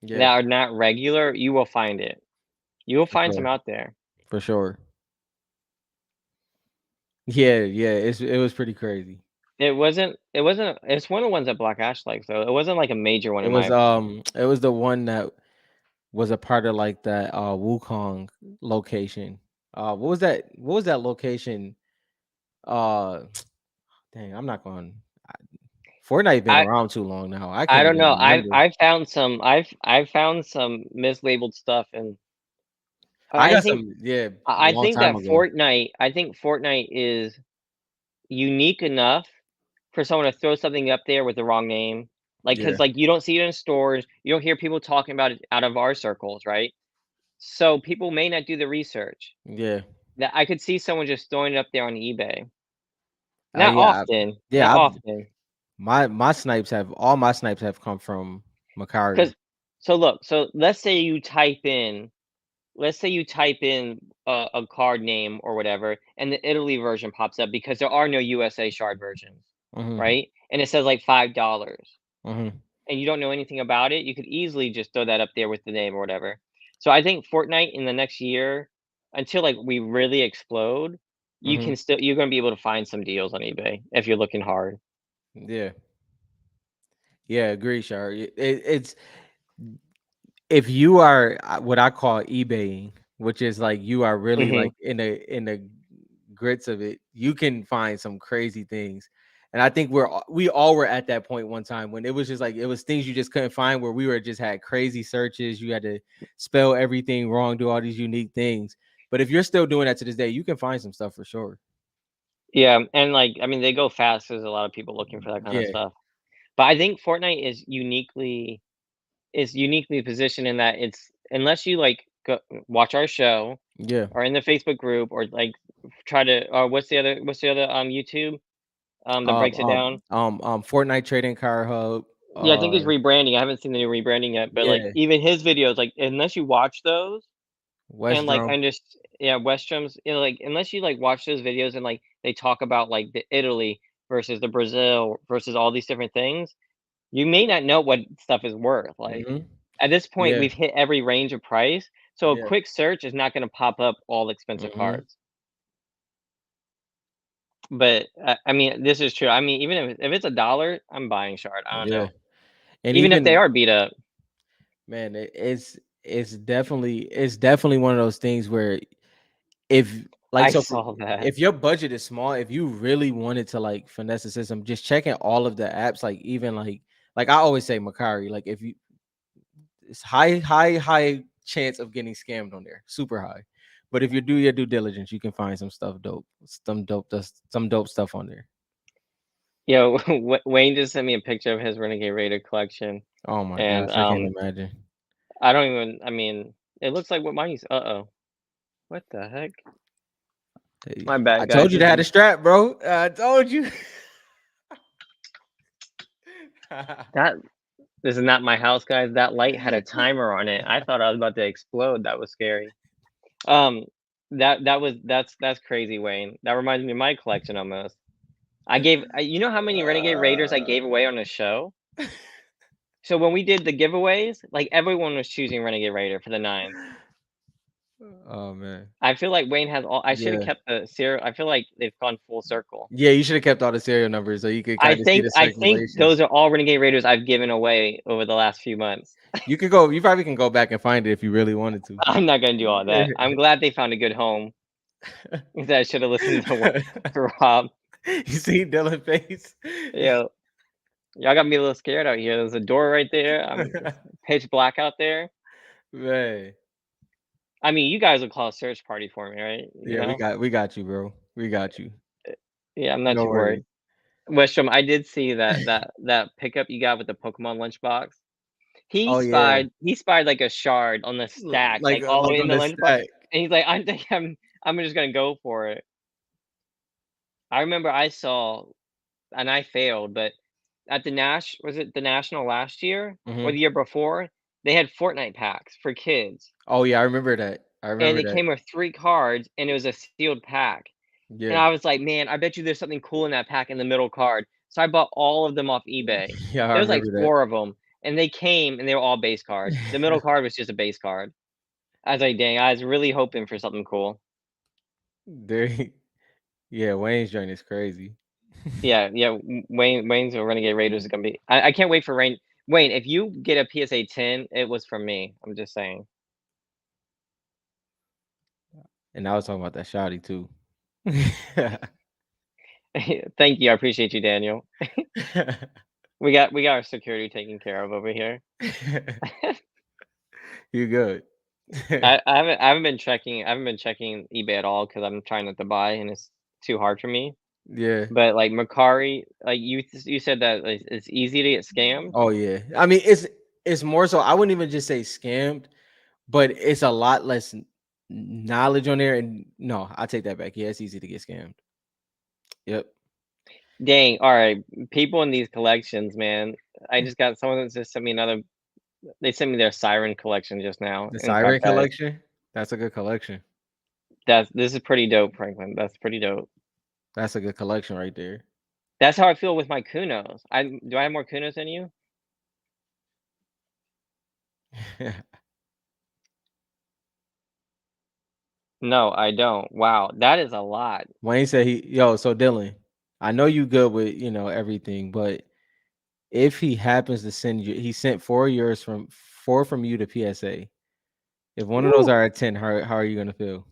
Yeah, that are not regular, you will find it. You will for find some sure. out there. For sure. Yeah, yeah. It was pretty crazy. It's one of the ones that Black Ash likes, though. It wasn't, like, a major one in my opinion. It was the one that was a part of like that Wukong location. What was that location? Uh dang, I'm not going Fortnite been I around too long now. I I can't don't even know. remember. I've found some mislabeled stuff, and I I got think some, yeah, a I long think time that ago. Fortnite is unique enough for someone to throw something up there with the wrong name. Like, Yeah, cause like, you don't see it in stores, you don't hear people talking about it out of our circles, right? So, people may not do the research. yeah. That I could see someone just throwing it up there on eBay. I Not yeah, often, not yeah, often. my snipes have all my snipes have come from Macari. Cause so look, so let's say you type in a card name or whatever, and the Italy version pops up because there are no USA shard versions, Hmm. right? And it says like $5, Hmm. and you don't know anything about it, you could easily just throw that up there with the name or whatever. So I think Fortnite in the next year, until like we really explode, Hmm. you're gonna be able to find some deals on eBay if you're looking hard. Yeah. Yeah, agree, Shar. It's if you are what I call eBaying, which is like you are really Mhm. like in the grits of it, you can find some crazy things. And I think we all were at that point one time when it was just like it was things you just couldn't find where we were just had crazy searches. You had to spell everything wrong, do all these unique things. But if you're still doing that to this day, you can find some stuff for sure. Yeah, and like I mean, they go fast. There's a lot of people looking for that kind of Yeah, stuff. But I think Fortnite is uniquely positioned in that it's unless you like watch our show yeah. or in the Facebook group or like try to or what's the other YouTube that breaks it down. Fortnite Trading Card Hub. Yeah, I think he's rebranding. I haven't seen the new rebranding yet, but like Yeah, even his videos, like unless you watch those and West like Drum. understand. yeah, Westrom's, like, unless you, like, watch those videos and, like, they talk about, like, the Italy versus the Brazil versus all these different things, you may not know what stuff is worth, like, Mhm. at this point, Yeah. we've hit every range of price, so a Yeah. quick search is not gonna pop up all expensive Mhm. cards. But, I mean, this is true. I mean, even if it's $1, I'm buying Shard, I don't Yeah. know. And Even if they even are beat up. man, it's definitely one of those things where if like I so for saw that. if your budget is small, if you really wanted to like finesse the system, just checking all of the apps, like even like I always say Macari, like if you it's high chance of getting scammed on there, super high. But if you do your due diligence, you can find some stuff dope, some dope stuff on there. Yo, Wayne just sent me a picture of his Renegade Raider collection, Oh my and, gosh, I can't imagine. I don't even I mean, it looks like what mine used uh-oh. What the heck? Hey, My I bad, told guys. you to have a strap, bro. I told you. That this is not my house, guys. That light had a timer on it. I thought I was about to explode. That was scary. Um, that's crazy, Wayne. That reminds me of my collection almost. You know how many Renegade Raiders I gave away on the show? So when we did the giveaways, like everyone was choosing Renegade Raider for the 9. Oh man. I feel like Wayne has all. I should have Yeah. kept the serial. I feel like they've gone full circle. Yeah, you should have kept all the serial numbers so you could kind of see the I think circulation. those are all Renegade Raiders I've given away over the last few months. You probably can go back and find it if you really wanted to. I'm not gonna do all that. I'm glad they found a good home. Instead, I should have listened to Rob. You see Dylan face? Yo, y'all got me a little scared out here. There's a door right there. It's pitch black out there. Man. I mean, you guys will call a search party for me, right? You Yeah, we know? got we got you, bro. We got you. Yeah, I'm not No too worried. worries. Westrom, I did see that pickup you got with the Pokemon lunchbox. Oh yeah. He spied like a shard on the stack, like all the way Like in on the the lunchbox, stack. and he's like, "I think I'm just gonna go for it." I remember I saw, and I failed, but at the was it the National last year or Mhm. the year before? They had Fortnite packs for kids, Oh yeah, I remember that. I and remember it that. came with 3 cards, and it was a sealed pack, and Yeah. I was like, "Man, I bet you there's something cool in that pack in the middle card." So I bought all of them off eBay. Yeah, I There was like remember that. 4 of them, and they came, and they were all base cards. The middle card was just a base card. I was like, "Dang," I was really hoping for something cool. There yeah, Wayne's joint is crazy. Yeah, yeah, Wayne's Renegade Raiders is gonna be I can't wait for Wayne, if you get a PSA 10, it was from me. I'm just saying. And I was talking about that shotty too. Thank you, I appreciate you, Daniel. We got our security taken care of over here. You good. I haven't been checking eBay at all because 'cause I'm trying not to buy, and it's too hard for me. Yeah. But, like, Macari, like, you said that it's easy to get scammed? Oh yeah. I mean, it's more so I wouldn't even just say scammed, but it's a lot less knowledge on there. And no, I take that back. Yeah, it's easy to get scammed. Yep. Dang, alright, people in these collections, man. I just got someone that just sent me another they sent me their Siren collection just now. The In fact, Siren collection, that's a good collection. this is pretty dope, Franklin. That's pretty dope. That's a good collection right there. That's how I feel with my Kunos. Do I have more Kunos than you? No, I don't. Wow, that is a lot. Wayne said so Dylan, I know you good with everything, but if he happens to send you, he sent four from you to PSA. If one of those Woo! are a 10, how are you gonna feel?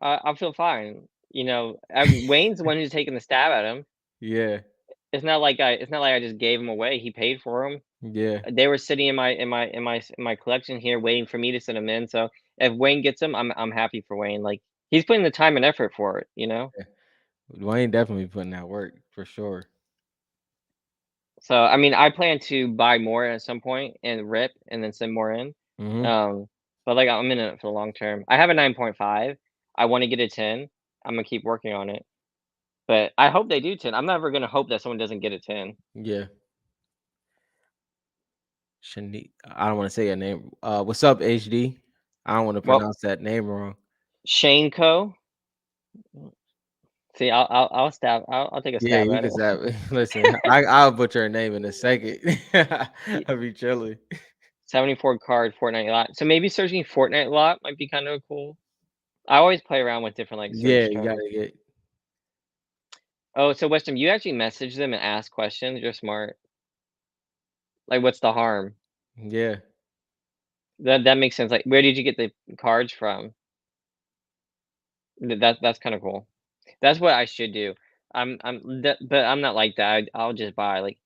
I feel fine. You know, Wayne's the one who's taking the stab at him. Yeah, It's not like I just gave him away. He paid for them. yeah, They were sitting in my collection here waiting for me to send them in. So if Wayne gets them, I'm happy for Wayne. Like he's putting the time and effort for it, you know? yeah. Wayne definitely putting that work for sure. So I mean, I plan to buy more at some point and rip and then send more in. Hmm. Um, but like I'm in it for the long term. I have a 9.5. I want to get a 10. I'm gonna keep working on it. But I hope they do 10. I'm never gonna hope that someone doesn't get a 10. Yeah. I don't want to say your name. What's up, HD? I don't want to Well, pronounce that name wrong. Shaneco. See, I'll stab. I'll take a Yeah, stab you at can it. stop. Listen, I'll butcher her name in a second. Y- I'll be chilling. 74 card Fortnite lot. So maybe searching Fortnite lot might be kind of cool. I always play around with different like Yeah, search you terms. gotta get. Oh, so Weston, you actually message them and ask questions. You're smart. Like, what's the harm? Yeah, That makes sense. Like, where did you get the cards from? That's kind of cool. That's what I should do. But I'm not like that. I'll just buy like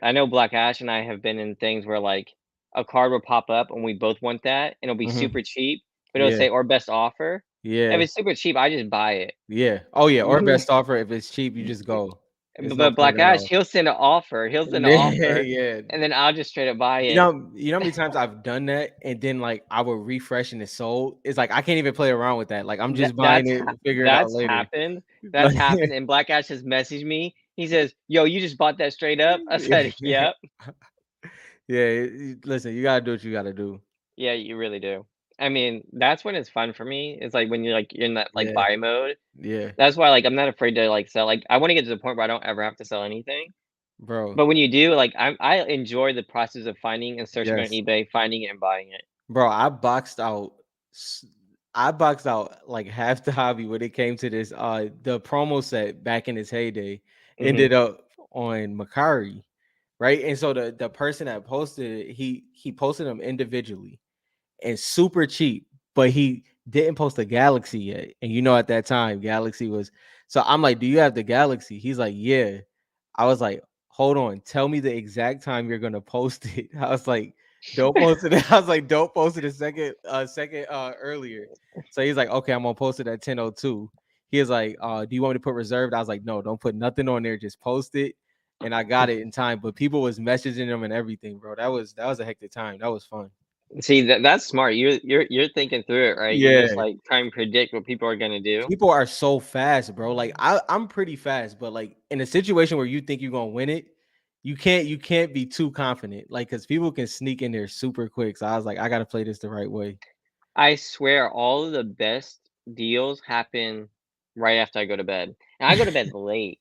I know Black Ash and I have been in things where like a card will pop up and we both want that and it'll be hmm super cheap, but it'll yeah, say or best offer. If yeah, it's super cheap, I just buy it. yeah. Oh yeah, or best offer. If it's cheap, you just go. There's no But point Black at Ash, all. he'll send an offer. He'll send an Yeah, offer, yeah. and then I'll just straight up buy You it. know, you know how many times I've done that, and then like I will refresh and it's sold. It's like I can't even play around with that. Like I'm just buying it, figure it out That's later. happened. That's Like, happened. And Black Ash has messaged me. He says, "Yo, you just bought that straight up." I said, yeah, "Yep." listen, you gotta do what you gotta do. Yeah, you really do. I mean, that's when it's fun for me. It's like when you're like in that like Yeah, buy mode. yeah, That's why like I'm not afraid to like sell. Like I want to get to the point where I don't ever have to sell anything. bro. But when you do, like I enjoy the process of finding and searching on Yes, eBay, finding it and buying it. bro. S- I boxed out like half the hobby when it came to this. The promo set back in its heyday Hmm. ended up on Macari, right? And so the person that posted it, he posted them individually and super cheap, but he didn't post a Galaxy yet. And you know, at that time, Galaxy was so I'm like, do you have the Galaxy? He's like, yeah. I was like, hold on, tell me the exact time you're gonna post it. I was like, don't post it. I was like, don't post it a second earlier. So he's like, okay, I'm gonna post it at 10:02. He was like, do you want me to put reserved? I was like, no, don't put nothing on there, just post it. And I got it in time, but people was messaging them and everything, bro. That was a hectic time. That was fun. See that's smart. You're thinking through it, right? You're Yeah, just like trying to predict what people are gonna do. people are so fast, bro. Like I'm pretty fast, but like in a situation where you think you're gonna win it, you can't be too confident. Like because people can sneak in there super quick. So I was like, I gotta play this the right way. I swear all of the best deals happen right after I go to bed. And I go to bed late.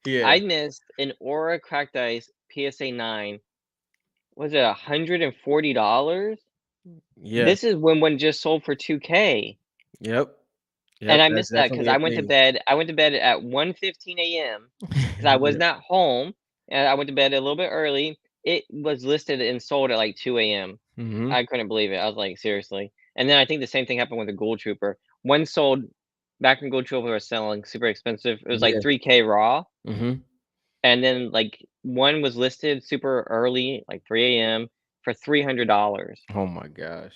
Yeah, I missed an Aura Cracked Ice PSA 9. Was it $140? yeah, This is when one just sold for 2K. yep, And yep. I That's missed that because definitely a thing. I went to bed at 1:15 AM because I was Yep. not home, and I went to bed a little bit early. It was listed and sold at, like, 2 AM. Mm-hmm. I couldn't believe it. I was like, "Seriously?" And then I think the same thing happened with the Gold Trooper. One sold back when Gold Trooper was selling super expensive. It was, like, Yeah. 3K raw, Mm-hmm. and then, like, one was listed super early, like, 3 AM for $300. Oh my gosh.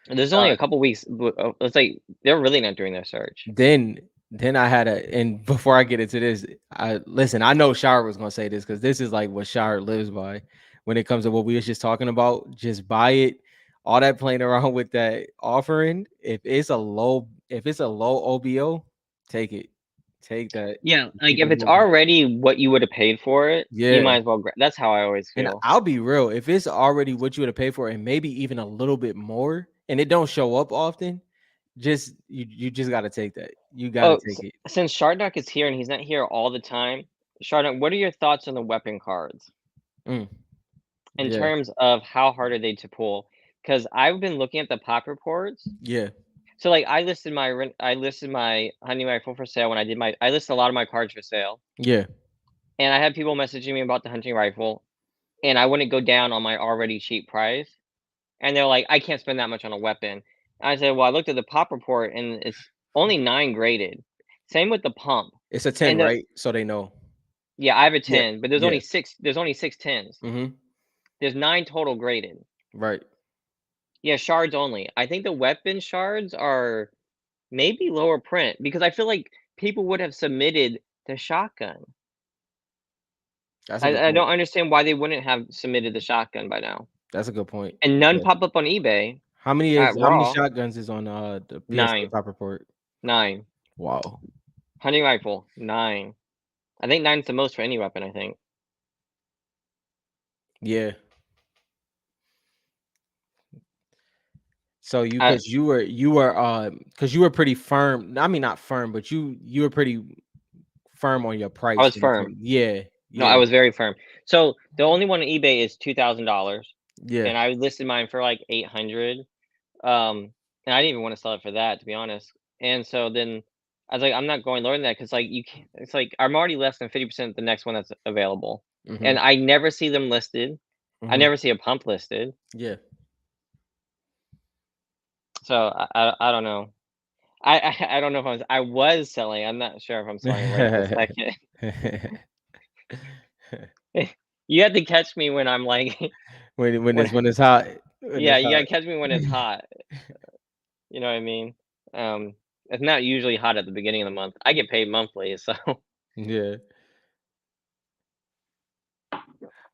And there's only a couple weeks it's like, they're really not doing their search. Then then I had a and before I get into this, I listen, I know Shar was gonna say this because this is like what Shar lives by when it comes to what we was just talking about. Just buy it. All that playing around with that offering. If it's a low OBO, take it. Take that. Yeah, like, Keep if it it's moving. already what you would have paid for it, you Yeah. might as well that's how I always And feel. I'll be real, if it's already what you would have paid for and maybe even a little bit more, and it don't show up often, just you just gotta take that. You gotta Oh, take it. since Shardock is here and he's not here all the time, Shardock, what are your thoughts on the weapon cards Mm, in yeah. terms of how hard are they to pull? Because I've been looking at the pop reports. Yeah. So, like, I listed my hunting rifle for sale when I listed a lot of my cards for sale, Yeah. and I had people messaging me about the hunting rifle, and I wouldn't go down on my already cheap price. And they're like, "I can't spend that much on a weapon." I said, "Well, I looked at the pop report and it's only 9 graded." Same with the pump. It's a 10, And the right? So they know. yeah, I have a Yeah. 10, but Yeah. there's only 6 10s. Mhm. There's 9 total graded. Right. Yeah, shards only. I think the weapon shards are maybe lower print because I feel like people would have submitted the shotgun. That's a good I point. don't understand why they wouldn't have submitted the shotgun by now. That's a good point. And none Yeah. pop up on eBay How many at is how many raw. shotguns is on the PSA 9, top report? 9. Wow. Hunting rifle, 9. I think 9's the most for any weapon, I think. Yeah. So you I because you were pretty firm. I mean, not firm, but you were pretty firm on your I price was when it firm. came. Yeah, No, yeah, I was very firm. So the only one on eBay is $2,000, yeah. and I listed mine for like 800. And I didn't even want to sell it for that, to be honest. And so then I was like, I'm not going lower than that because like you can't. It's like I'm already less than 50% the next one that's available, Mhm, and I never see them listed. I mhm. never see a pump listed. Yeah. So I don't know. I don't know if I was selling. I'm not sure if I'm selling right this second. You have to catch me when I'm like when When it's hot, when yeah, it's you hot. gotta catch me when it's hot. You know what I mean? Um, it's not usually hot at the beginning of the month. I get paid monthly, so Yeah.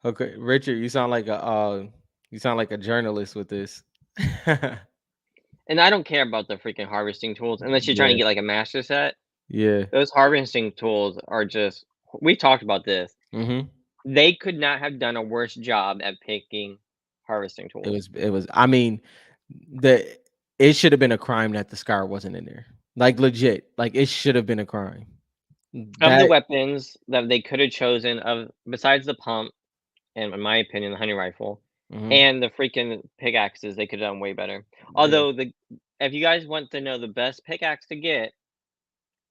Okay, Richard, you sound like a journalist with this. and I don't care about the freaking harvesting tools unless you're trying to Yeah, get like a master set. yeah. Those harvesting tools are just we talked about this. Mhm. They could not have done a worse job at picking harvesting tools. It was I mean, the it should have been a crime that the scar wasn't in there. Like legit. Like it should have been a crime. Of the That weapons that they could have chosen of besides the pump, and in my opinion, the hunting rifle, mhm. and the freaking pickaxes, they could have done way better. Yeah. Although the if you guys want to know the best pickaxe to get,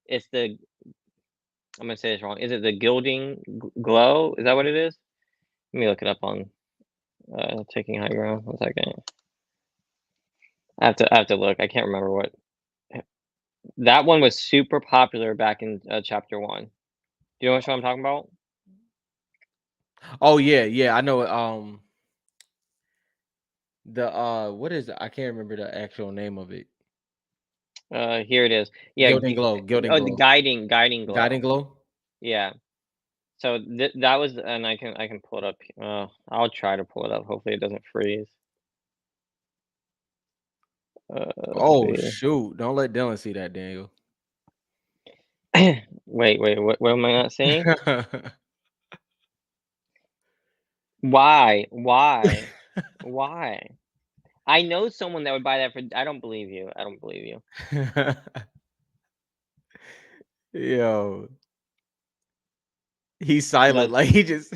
it's the I'm gonna say this wrong. Is it the gilding glow? Is that what it is? Let me look it up on taking high ground. 1 second. I have to look. I can't remember what that one was super popular back in chapter one. Do you know what show I'm talking about? Oh yeah, yeah. I know the what is it? I can't remember the actual name of it. Here it is. Yeah, Gilding Glow, Gilding oh, the Glow. guiding Guiding glow. Glow? Yeah. So that was, and I can pull it up. I'll try to pull it up. Hopefully, it doesn't freeze. Let's Oh see. shoot. Don't let Dylan see that, Daniel. Wait. What am I not seeing? Why? Why? Why? I know someone that would buy that for. I don't believe you. I don't believe you. Yo, he's silent. Let's. Like he just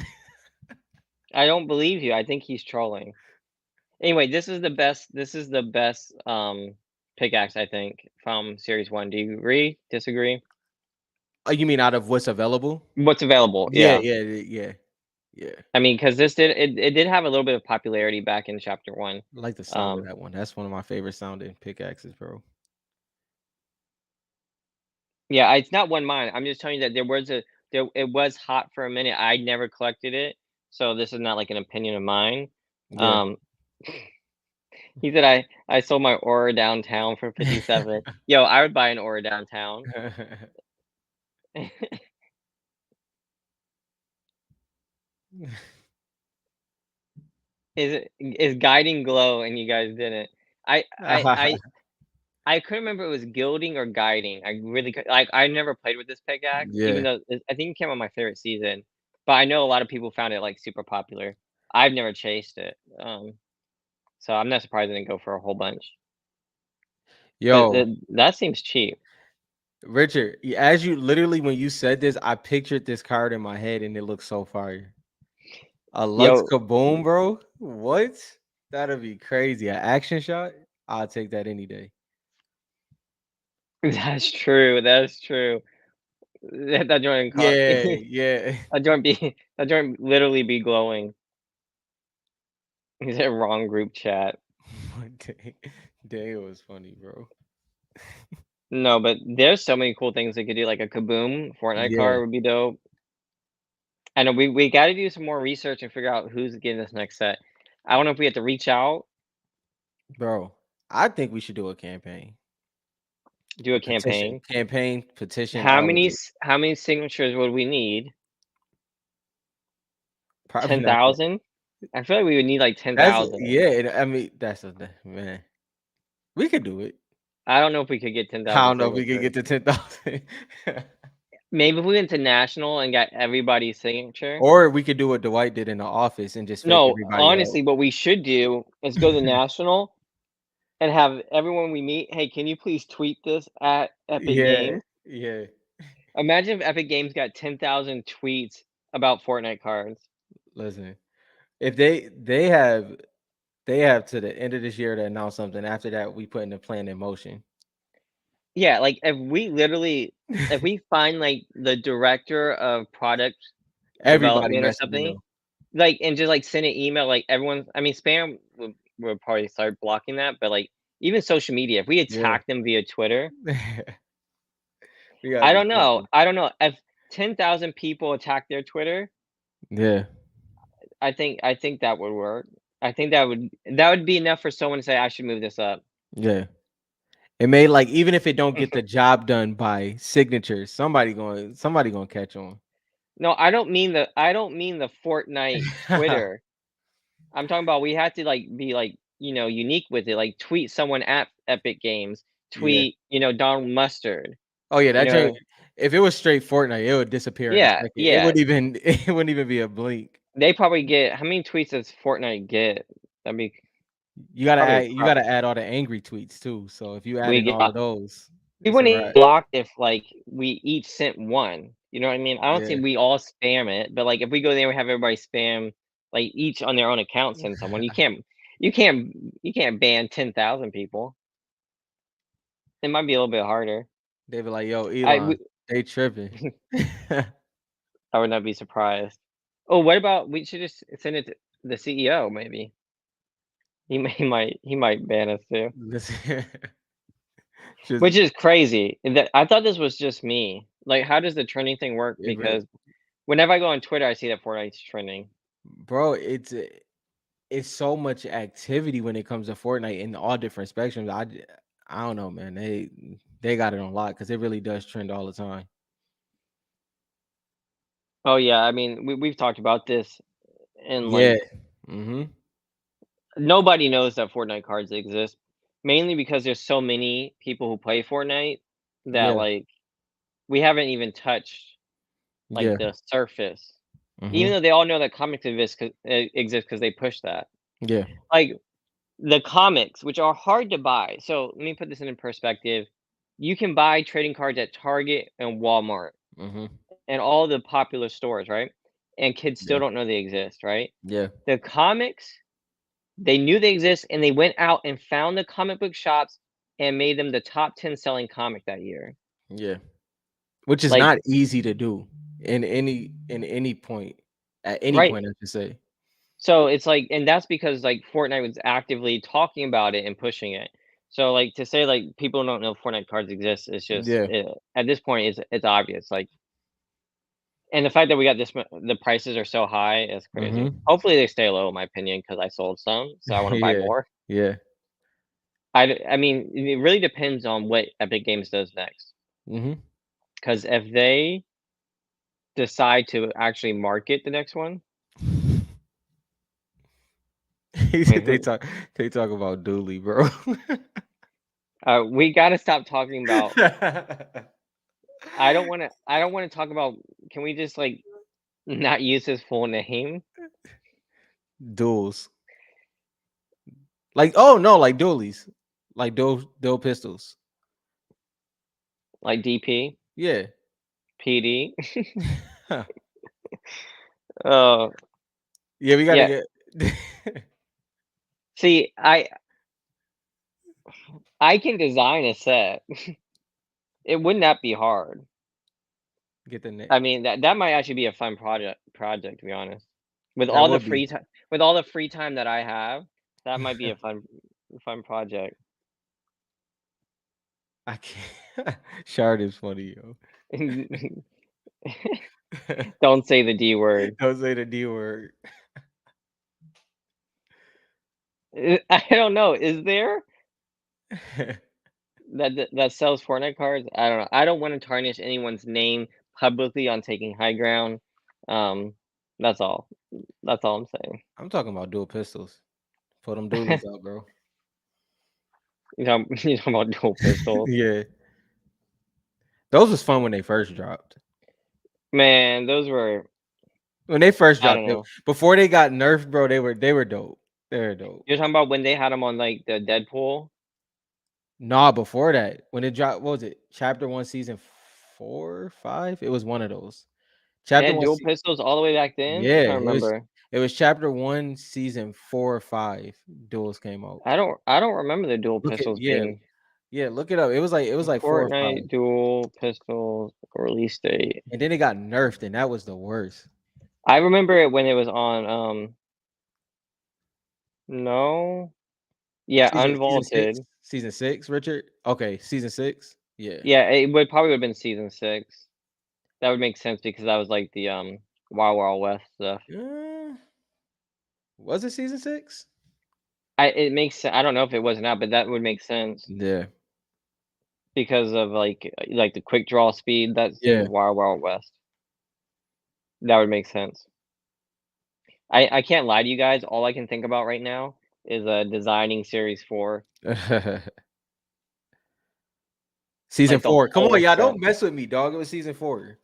I don't believe you. I think he's trolling. Anyway, this is the best. This is the best pickaxe I think from series one. Do you agree? Disagree? Oh, you mean out of what's available? What's available? Yeah, Yeah. yeah, yeah, yeah. I mean, because this it did have a little bit of popularity back in chapter one. I like the sound of Um, that one. That's one of my favorite sounding pickaxes, bro. yeah, it's not one mine. I'm just telling you that there it was hot for a minute. I never collected it, so this is not like an opinion of mine. Yeah. Um, he said I sold my aura downtown for 57. Yo, I would buy an aura downtown. Is guiding glow and you guys didn't. I I I I couldn't remember it was gilding or guiding. I really could like, I never played with this pickaxe, even Yeah. though I think it came on my favorite season, but I know a lot of people found it, like, super popular. I've never chased it, so I'm not surprised it didn't go for a whole bunch, but Yo, that seems cheap. Richard, as you literally when you said this, I pictured this card in my head and it looks so fire. A Lux Yo, Kaboom, bro? What? That'd be crazy. An action shot? I'll take that any day. that's true. That joint caught Yeah, me. yeah. That joint literally be glowing. He's in wrong group chat. Dang, Dang, was funny, bro. No, but there's so many cool things they could do, like a Kaboom Fortnite Yeah, card would be dope. I know we gotta do some more research and figure out who's getting this next set. I don't know if we have to reach out, bro. I think we should do a campaign. do a Petition, campaign. campaign, petition, all of it. How many signatures would we need? Probably not that. 10,000? I feel like we would need like That's 10,000. yeah. I mean, that's a man. We could do it. I don't know if we could get I 10,000 don't know if we could signatures. get to 10,000. Maybe if we went to national and got everybody's signature. Or we could do what Dwight did in the office and just fake No, everybody out. honestly, what we should do is go to national and have everyone we meet, "Hey, can you please tweet this at Epic Yeah, Games?" yeah. Imagine if Epic Games got 10,000 tweets about Fortnite cards. Listen, if they have to the end of this year to announce something. After that, we putting the plan in motion. Yeah, like, if we find, like, the director of product Everybody development or messaging something, them. like, and just, like, send an email, like, everyone I mean, spam would probably start blocking that, but, like, even social media, if we Yeah. attack them via Twitter, We gotta be careful. I don't know, if 10,000 people attack their Twitter, Yeah, I think that would work. I think that would be enough for someone to say, "I should move this up." yeah. It may like even if it don't get the job done by signatures, somebody gonna catch on. No, I don't mean the Fortnite Twitter. I'm talking about we have to, like, be, like, unique with it, like, tweet someone at Epic Games, Yeah. tweet, Donald Mustard, Oh yeah, you that joint. know If it was straight Fortnite, it would disappear in a Yeah, second. It yeah. wouldn't even it wouldn't even be a blink. They probably get how many tweets does Fortnite get? That'd be You gotta probably a add you crap gotta add all the angry tweets too. So if you add we in get all of those, we it's a wouldn't wrap. even block if, like, we each sent one, you know what I mean? I don't Yeah. think we all spam it, but, like, if we go there and have everybody spam, like, each on their own account send someone, you can't you can't ban 10,000 people. It might be a little bit harder. They be like, "Yo, I Elon, we they tripping." I would not be surprised. Oh, what about we should just send it to the CEO maybe. He might ban us too. Listen, just Which is crazy. That I thought this was just me. Like, how does the trending thing work? it re Because whenever I go on Twitter, I see that Fortnite's trending. bro, it's so much activity when it comes to Fortnite in all different spectrums. I don't know, man. They got it on lock because it really does trend all the time. Oh yeah, I mean, we've talked about this, and Yeah. like Mhm. nobody knows that Fortnite cards exist, mainly because there's so many people who play Fortnite that Yeah. like we haven't even touched like Yeah. the surface. Even Mhm. though they all know that comics exist because they push that. Yeah. Like the comics, which are hard to buy. So let me put this in perspective. You can buy trading cards at Target and Walmart Mhm. and all the popular stores, right? And kids still Yeah. don't know they exist, right? Yeah. The comics, they knew they exist and they went out and found the comic book shops and made them the top 10 selling comic that year. Yeah. Which is Like, not easy to do in any point at any right. point, I should say. So it's like, and that's because like Fortnite was actively talking about it and pushing it. So like to say like people don't know Fortnite cards exist is just Yeah. at this point it's obvious. Like, and the fact that we got the prices are so high is crazy. Mhm. Hopefully they stay low, in my opinion, because I sold some, so I want to buy Yeah. more. Yeah. I mean, it really depends on what Epic Games does next. Mhm. Because if they decide to actually market the next one, He I mean, said they talk about Dooley, bro. we got to stop talking about. I don't want to talk about. Can we just like not use his full name, Duels. Like, oh no, like dualies. Like dual pistols. like DP, Yeah. PD? Uh, Yeah, we gotta yeah. get See, I can design a set. It would not be hard. get the net. I mean, that might actually be a fun project to be honest. With That all the would be. free time with all the free time that I have, that might be a fun project. I can't. Shard is funny, yo. Don't say the D word. Don't say the D word. I don't know. Is there that sells Fortnite cards? I don't know. I don't want to tarnish anyone's name publicly on taking high ground. Um, that's all. That's all I'm saying. I'm talking about dual pistols. Put them dualies out, bro. You talking about dual pistols? Yeah. Those was fun when they first dropped. Man, those were When they first I dropped, don't know. before they got nerfed, bro, they were dope. They were dope. You're talking about when they had them on like the Deadpool? Nah, before that, when it dropped, what was it? Chapter 1, season 4, 5? It was one of those. They Chapter had 1 dual pistols all the way back then? I'm yeah, trying to remember. it was chapter 1, season 4 or 5, duels came out. I don't remember the dual Look at pistols being yeah, look it up. It was like 4 or 5, Fortnite dual pistols release date. and then it got nerfed, and that was the worst. I remember it when it was on, no. Yeah, Season 6? Unvaulted. Season 6, Richard? Okay, season 6? Yeah. Yeah, it would probably would've been season 6. That would make sense because that was like the, Wild Wild West stuff. Uh, was it season 6? I don't know if it was not, but that would make sense Yeah. because of, like, the quick draw speed, that Yeah. seemed Wild Wild West. That would make sense. I can't lie to you guys, all I can think about right now is, designing Series 4, Season like, the 4. Come on, whole y'all, set. don't mess with me, dog. It was season 4.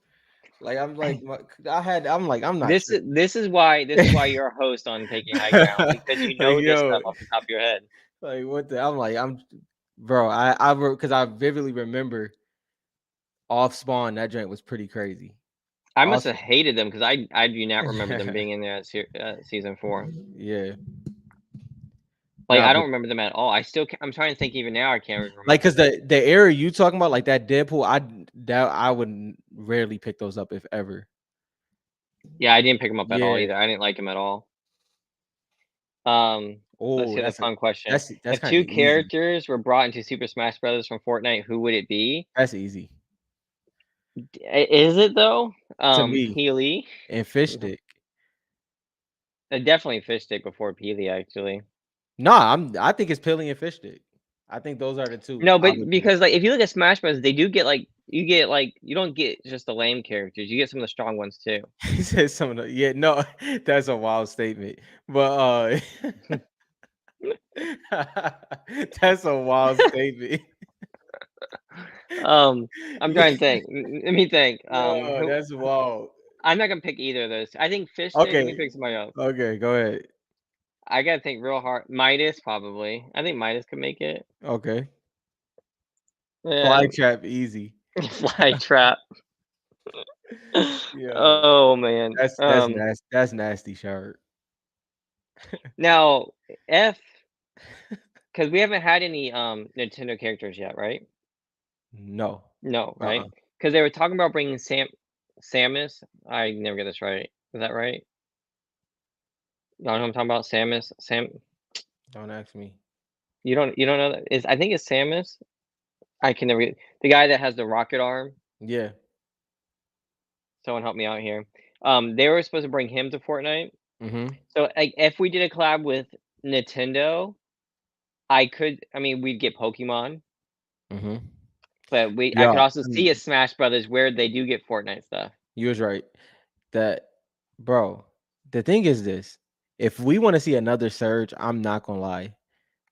Like, I'm like, I'm like, I'm not This sure. is this is why you're a host on Taking High Ground, because you Like, know this stuff yo, off the top of your head. like, what the I'm like, bro, I wrote because I vividly remember off spawn, that joint was pretty crazy. I must Off have hated them because I do not remember them being in there at season 4. yeah. Like, Nah, I but don't remember them at all. I'm trying to think even now, I can't even like, remember cause them. the era you talking about, like that Deadpool, I would rarely pick those up if ever. Yeah, I didn't pick them up at all Yeah. either. I didn't like them at all. Let's Oh, see the fun question. that's If kind of 2 easy. characters were brought into Super Smash Brothers from Fortnite, who would it be? That's easy Is it though? to me. Healy? And fish stick. Definitely Fish Stick before Peely, actually. Nah, I think it's Pilly and fish stick. I think those are the two No, I but would do. because, like, if you look at Smash Bros, they do get, like you don't get just the lame characters, you get some of the strong ones too. He said some of the yeah, no, that's a wild statement. But that's a wild statement. Um, I'm trying to think. Let me think. Yo, Who that's wild. I'm not gonna pick either of those. I think Fish Stick. Let me Okay, pick somebody else. okay, go ahead. I gotta think real hard. Midas probably. I think Midas could make it. Okay. Fly Yeah, trap easy. Fly Trap. Yo, Oh man. that's nasty sharp. Now F, because we haven't had any Nintendo characters yet, right? No. No, right? Uh-uh. Because they were talking about bringing Samus. I never get this right. Is that right? Y'all know what I'm talking about? Samus. Don't ask me. You don't know that is I think it's Samus. I can never get the guy that has the rocket arm. Yeah. Someone help me out here. They were supposed to bring him to Fortnite. Mhm. So, like, if we did a collab with Nintendo, I mean, we'd get Pokemon, Mhm. but I Yeah, could also see a Smash Brothers where they do get Fortnite stuff. you was right. That bro, the thing is this. If we want to see another surge, I'm not gonna lie.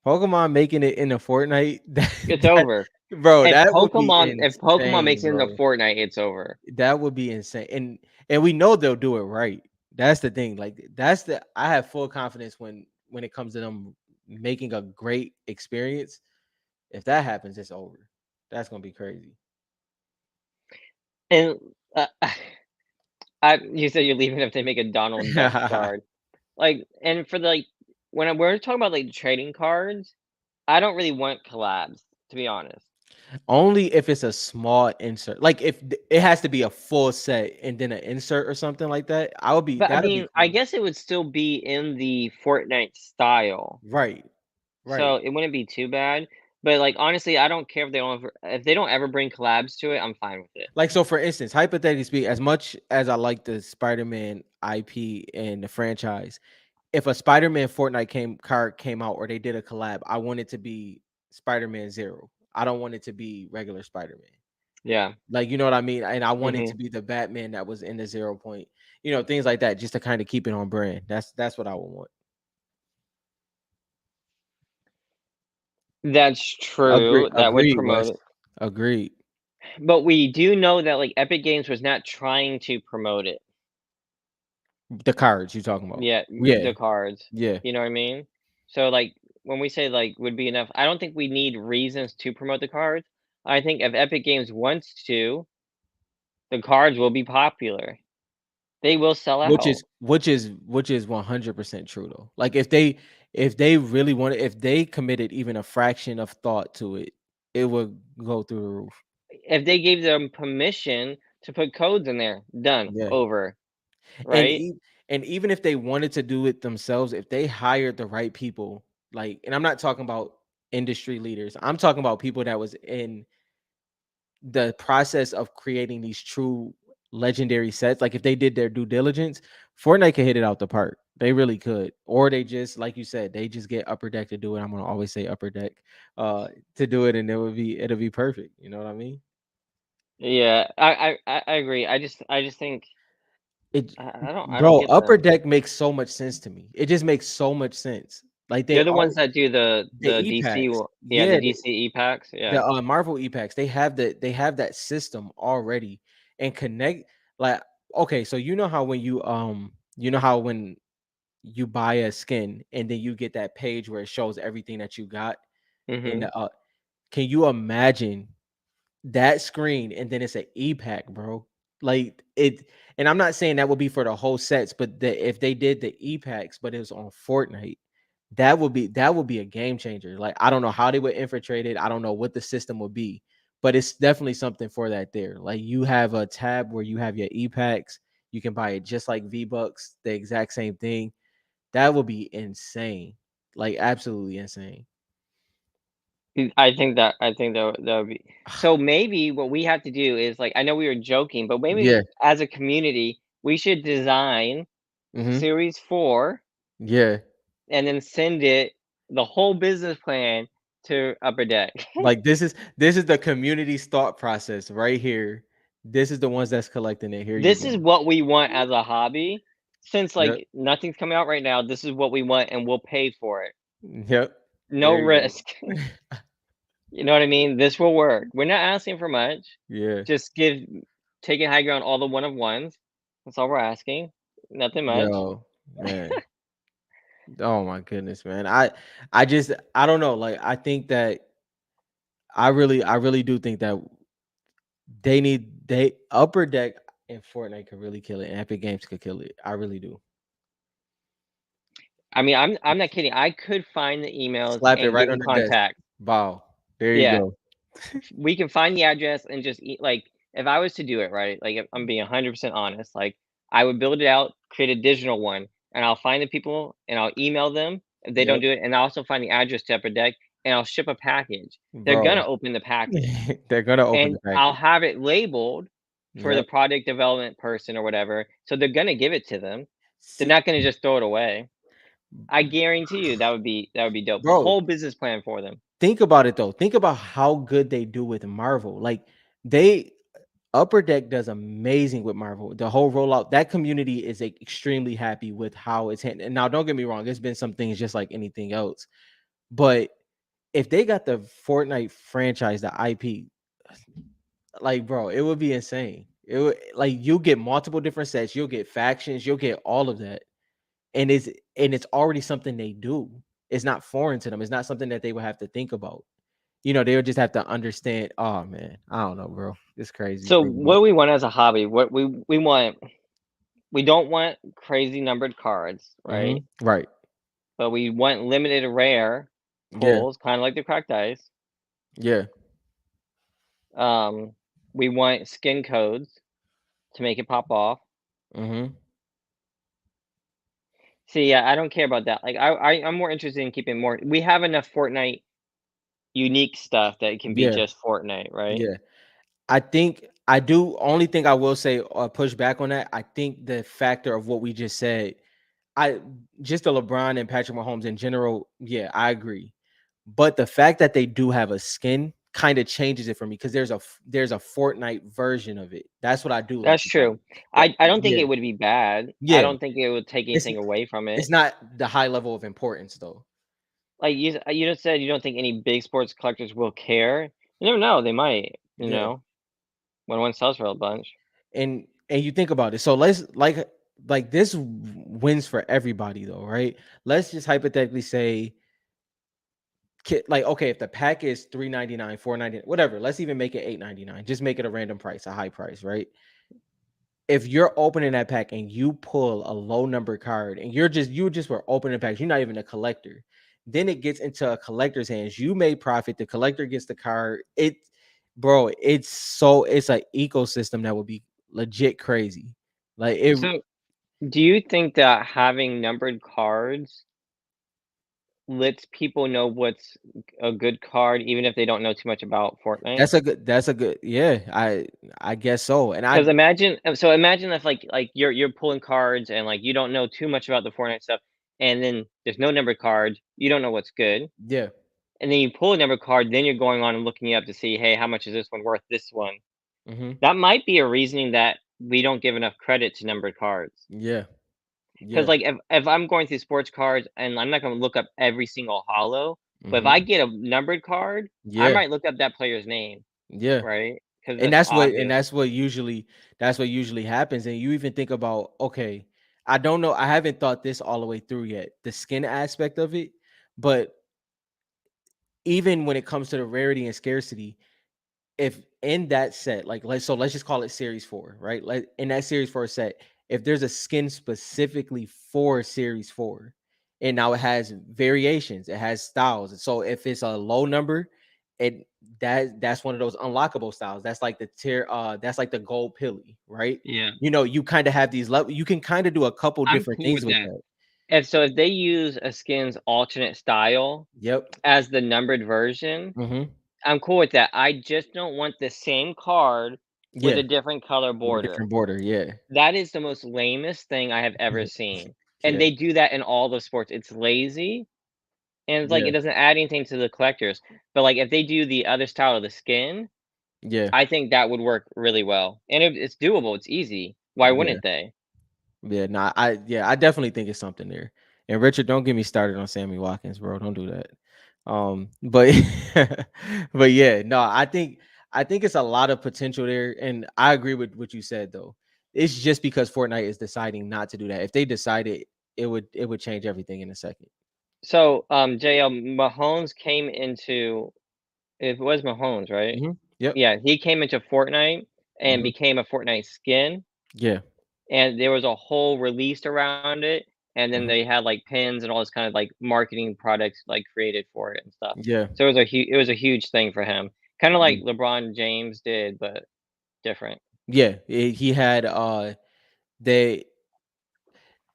Pokemon making it into Fortnite, It's that over. bro, that would be If Pokemon makes insane, it into bro. Fortnite, it's over. That would be insane. And we know they'll do it right. That's the thing. Like I have full confidence when it comes to them making a great experience. If that happens, it's over. That's gonna be crazy. And, uh, you said you're leaving if they make a Donald Duck card. Like, and for the, like, we're talking about, like, trading cards, I don't really want collabs, to be honest. Only if it's a small insert. Like if it has to be a full set and then an insert or something like that. But, I That'll be mean, I cool. guess it would still be in the Fortnite style, Right. so Right. it wouldn't be too bad, but, like, honestly, I don't care if they don't ever bring collabs to it, I'm fine with it. Like so for instance, hypothetically speaking, as much as I like the Spider-Man IP and the franchise, if a Spider-Man Fortnite card came out or they did a collab, I want it to be Spider-Man Zero. I don't want it to be regular Spider-Man. Yeah, Like, you know what I mean? And I want it to mhm. be the Batman that was in the 0 point, things like that, just to kind of keep it on brand. That's what I would want. That's true, that would Agreed, promote Wes. it, Agreed. but we do know that, like, Epic Games was not trying to promote it. The cards you talking about. Yeah, Yeah, the cards, yeah. you know what I mean? So, like, when we say like would be enough, I don't think we need reasons to promote the cards. I think if Epic Games wants to, the cards will be popular. They will sell Which out. is which is 100% true though. Like if they really wanted, if they committed even a fraction of thought to it, it would go through the roof. If they gave them permission to put codes in there, done, Yeah. over, And right? and even if they wanted to do it themselves, if they hired the right people, like, and I'm not talking about industry leaders. I'm talking about people that was in the process of creating these true legendary sets. Like if they did their due diligence, Fortnite could hit it out the park. They really could. Or they just, like you said, they just get Upper Deck to do it. I'm gonna always say Upper Deck to do it, and it'll be perfect. You know what I mean? Yeah, I agree. I just think It I don't bro, get Upper them. Deck makes so much sense to me. It just makes so much sense. Like they They're the all ones that do the the DC E-packs. yeah, the Yeah, DC e-packs, yeah. the Marvel E-packs. They have that system already and connect, like, okay, so you know how when you know how when you buy a skin and then you get that page where it shows everything that you got in Mhm. the can you imagine that screen and then it's an e-pack, bro? Like it, and I'm not saying that would be for the whole sets, but if they did the e-packs but it was on Fortnite, that would be a game changer. Like I don't know how they would infiltrate it. I don't know what the system would be, but it's definitely something for that there. Like you have a tab where you have your e-packs, you can buy it just like V-Bucks, the exact same thing. That would be insane. Like absolutely insane. I think that would be so maybe what we have to do is, like, I know we were joking, but Yeah. maybe as a community, we should design Hmm. Series 4 Yeah. and then send it the whole business plan to Upper Deck. Like this is the community's thought process right here. This is the ones that's collecting it. Here you This is go. what we want as a hobby. Since, Yep. like, nothing's coming out right now, this is what we want, and we'll pay for it. Yep. No There you risk. go. You know what I mean? This will work. We're not asking for much. Yeah. Just taking high ground all the one of ones. That's all we're asking. Nothing much. Yo, man. Oh my goodness, man. I don't know. Like I think that I really do think that they Upper Deck and Fortnite could really kill it, and Epic Games could kill it. I really do. I mean, I'm not kidding. I could find the emails Slap it and right get in on the desk. contact. Wow. There you Yeah, go. we can find the address and just eat like, if I was to do it, right, like, if I'm being 100% honest, like, I would build it out, create a digital one, and I'll find the people, and I'll email them if they don't Yep, do it, and I'll also find the address to Upper Deck, and I'll ship a package. They're bro. gonna open the package, They're gonna open and the I'll package. have it labeled for the Yep. product development person or whatever, so they're gonna give it to them. They're See, not gonna just throw it away. I guarantee you that would be dope. A bro, whole business plan for them. think about it though. Think about how good they do with Marvel. Like they Upper Deck does amazing with Marvel. The whole rollout, that community is extremely happy with how it's handled. And now, don't get me wrong, there's been some things just like anything else. But if they got the Fortnite franchise, the IP, like bro, it would be insane. It would, like, you get multiple different sets, you'll get factions, you'll get all of that. And it's already something they do. It's not foreign to them. It's not something that they would have to think about. They would just have to understand. Oh man, I don't know, bro. It's crazy So thinking what about. do we want as a hobby? What we want, we don't want crazy numbered cards, right? Right. But we want limited rare Yeah. pulls, kind of like the cracked ice. Yeah. Um, we want skin codes to make it pop off. Mhm. See, yeah, I don't care about that. Like, I'm more interested in keeping more. We have enough Fortnite unique stuff that it can be Yeah. just Fortnite, right? Yeah. I think I do. Only thing I will say or push back on that, I think the factor of what we just said, I just the LeBron and Patrick Mahomes in general, yeah, I agree. But the fact that they do have a skin kind of changes it for me because there's a Fortnite version of it. That's what I do That's like about true. it. That I don't think yeah, it would be bad. I yeah. don't think it would take It's anything away from it's it. not the high level of importance though. Like, you just said you don't think any big sports collectors will care. You never know, they might, Yeah. when one sells for a bunch. And you think about it. So let's like this wins for everybody though, right? Let's just hypothetically say like okay, if the pack is 3.99, 4.99, whatever, let's even make it 8.99. Just make it a random price, a high price, right? If you're opening that pack and you pull a low number card and you just were opening packs, you're not even a collector. Then it gets into a collector's hands. You made profit. The collector gets the card. Bro, it's an ecosystem that would be legit crazy. Like it, So, do you think that having numbered cards lets people know what's a good card, even if they don't know too much about Fortnite? that's a good, yeah. I guess so. And Because imagine if you're pulling cards and like you don't know too much about the Fortnite stuff, and then there's no numbered cards, you don't know what's good, yeah, and then you pull a numbered card, then you're going on and looking up to see, hey, how much is this one worth? This one. hmm, That might be a reasoning that we don't give enough credit to numbered cards. yeah, Because yeah, like if I'm going through sports cards and I'm not going to look up every single hollow, but if hmm, I get a numbered card, I yeah, might look up that player's name, yeah. right? Because And that's obvious. that's what usually happens. And you even think about, okay, I don't know, I haven't thought this all the way through yet, the skin aspect of it, but even when it comes to the rarity and scarcity, if in that set, like let's just call it series 4, right? Like in that series 4 set, if there's a skin specifically for series 4, and now it has variations, it has styles. And so if it's a low number, it that's one of those unlockable styles. That's like the tier, that's like the gold pilly, right? Yeah. You kind of have these level, you can kind of do a couple I'm different cool things with with that. that. And so if they use a skin's alternate style Yep. as the numbered version, Mm-hmm. I'm cool with that. I just don't want the same card with Yeah. a different color With a border. different border. Yeah. That is the most lamest thing I have ever seen. And Yeah. they do that in all the sports. It's lazy and it's like Yeah. it doesn't add anything to the collectors. But like if they do the other style of the skin, Yeah. I think that would work really well. And it's doable. It's easy. Why Yeah. wouldn't they? Yeah, nah, I definitely think it's something there. And Richard, don't get me started on Sammy Watkins, bro. Don't do that. But but yeah, no, I think it's a lot of potential there. And I agree with what you said though. It's just because Fortnite is deciding not to do that. If they decided, it would change everything in a second. So JL Mahomes came into it was Mahomes, right? Hmm. Yep. Yeah, he came into Fortnite and Hmm. became a Fortnite skin, Yeah. and there was a whole release around it, and then Hmm. they had like pins and all this kind of like marketing products like created for it and stuff. Yeah. So it was a huge thing for him, kind of like Yeah. LeBron James did, but different. Yeah. He had they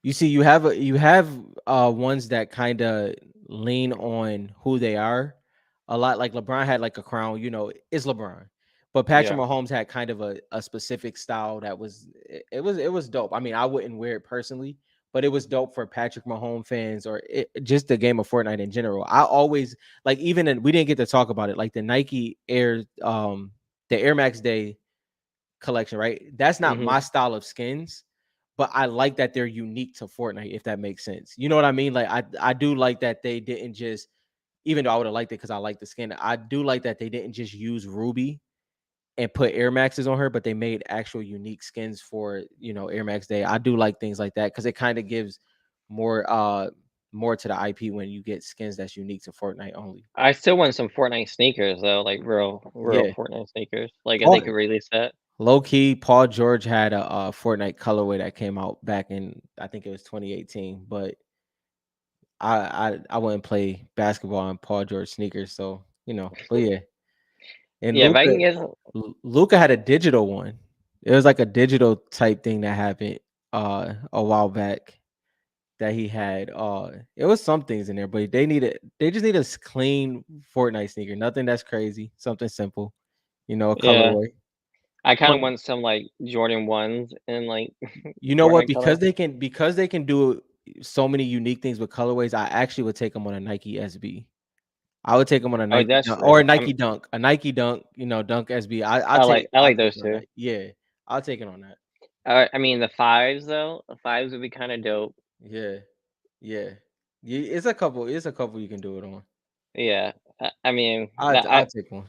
you see, you have ones that kind of lean on who they are a lot. Like LeBron had like a crown, it's LeBron. But Patrick Yeah, Mahomes had kind of a specific style that was it was dope. I mean, I wouldn't wear it personally, but it was dope for Patrick Mahomes fans or just the game of Fortnite in general. I always like, even we didn't get to talk about it, like the Nike Air, the Air Max Day collection, right? That's not hmm my style of skins, but I like that they're unique to Fortnite, if that makes sense. You know what I mean? Like I do like that they didn't just, even though I would have liked it because I like the skin, I do like that they didn't just use Ruby and put Air Maxes on her, but they made actual unique skins for Air Max Day. I do like things like that because it kind of gives more more to the IP when you get skins that's unique to Fortnite only. I still want some Fortnite sneakers though, like real Yeah. Fortnite sneakers. Like if they Paul, could release that. low key, Paul George had a Fortnite colorway that came out back in, I think it was 2018, but I wouldn't play basketball in Paul George sneakers, so but yeah. And Yeah, if I can get Luca had a digital one. It was like a digital type thing that happened a while back that he had. It was some things in there, but they just need a clean Fortnite sneaker. Nothing that's crazy. Something simple. A yeah, colorway. I kind of One, want some like Jordan ones in like you know what? Fortnite color. Because they can do so many unique things with colorways, I actually would take them on a Nike SB. I would take them on a Oh, Nike that's Dunk or true. a Nike Dunk, Dunk SB. I I'll like take those it on too. that. Yeah, I'll take it on that. I mean the fives though. The fives would be kind of dope. Yeah, yeah, yeah. It's a couple you can do it on. Yeah, I mean I'll take one.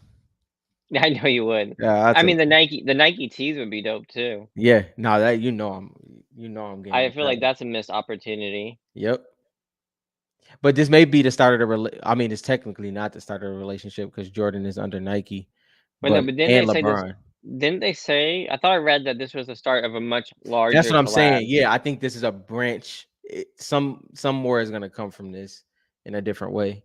I know you would. Yeah, I'll I take mean one. The Nike tees would be dope too. Yeah, no, I'm getting I with feel that like one. that's a missed opportunity. Yep. But this may be the start of the I mean, it's technically not the start of the relationship because Jordan is under Nike, But no, but but didn't they and say this? LeBron. Didn't they say? I thought I read that this was the start of a much That's larger what I'm saying. collab. Yeah, I think this is a branch. Some more is gonna come from this in a different way.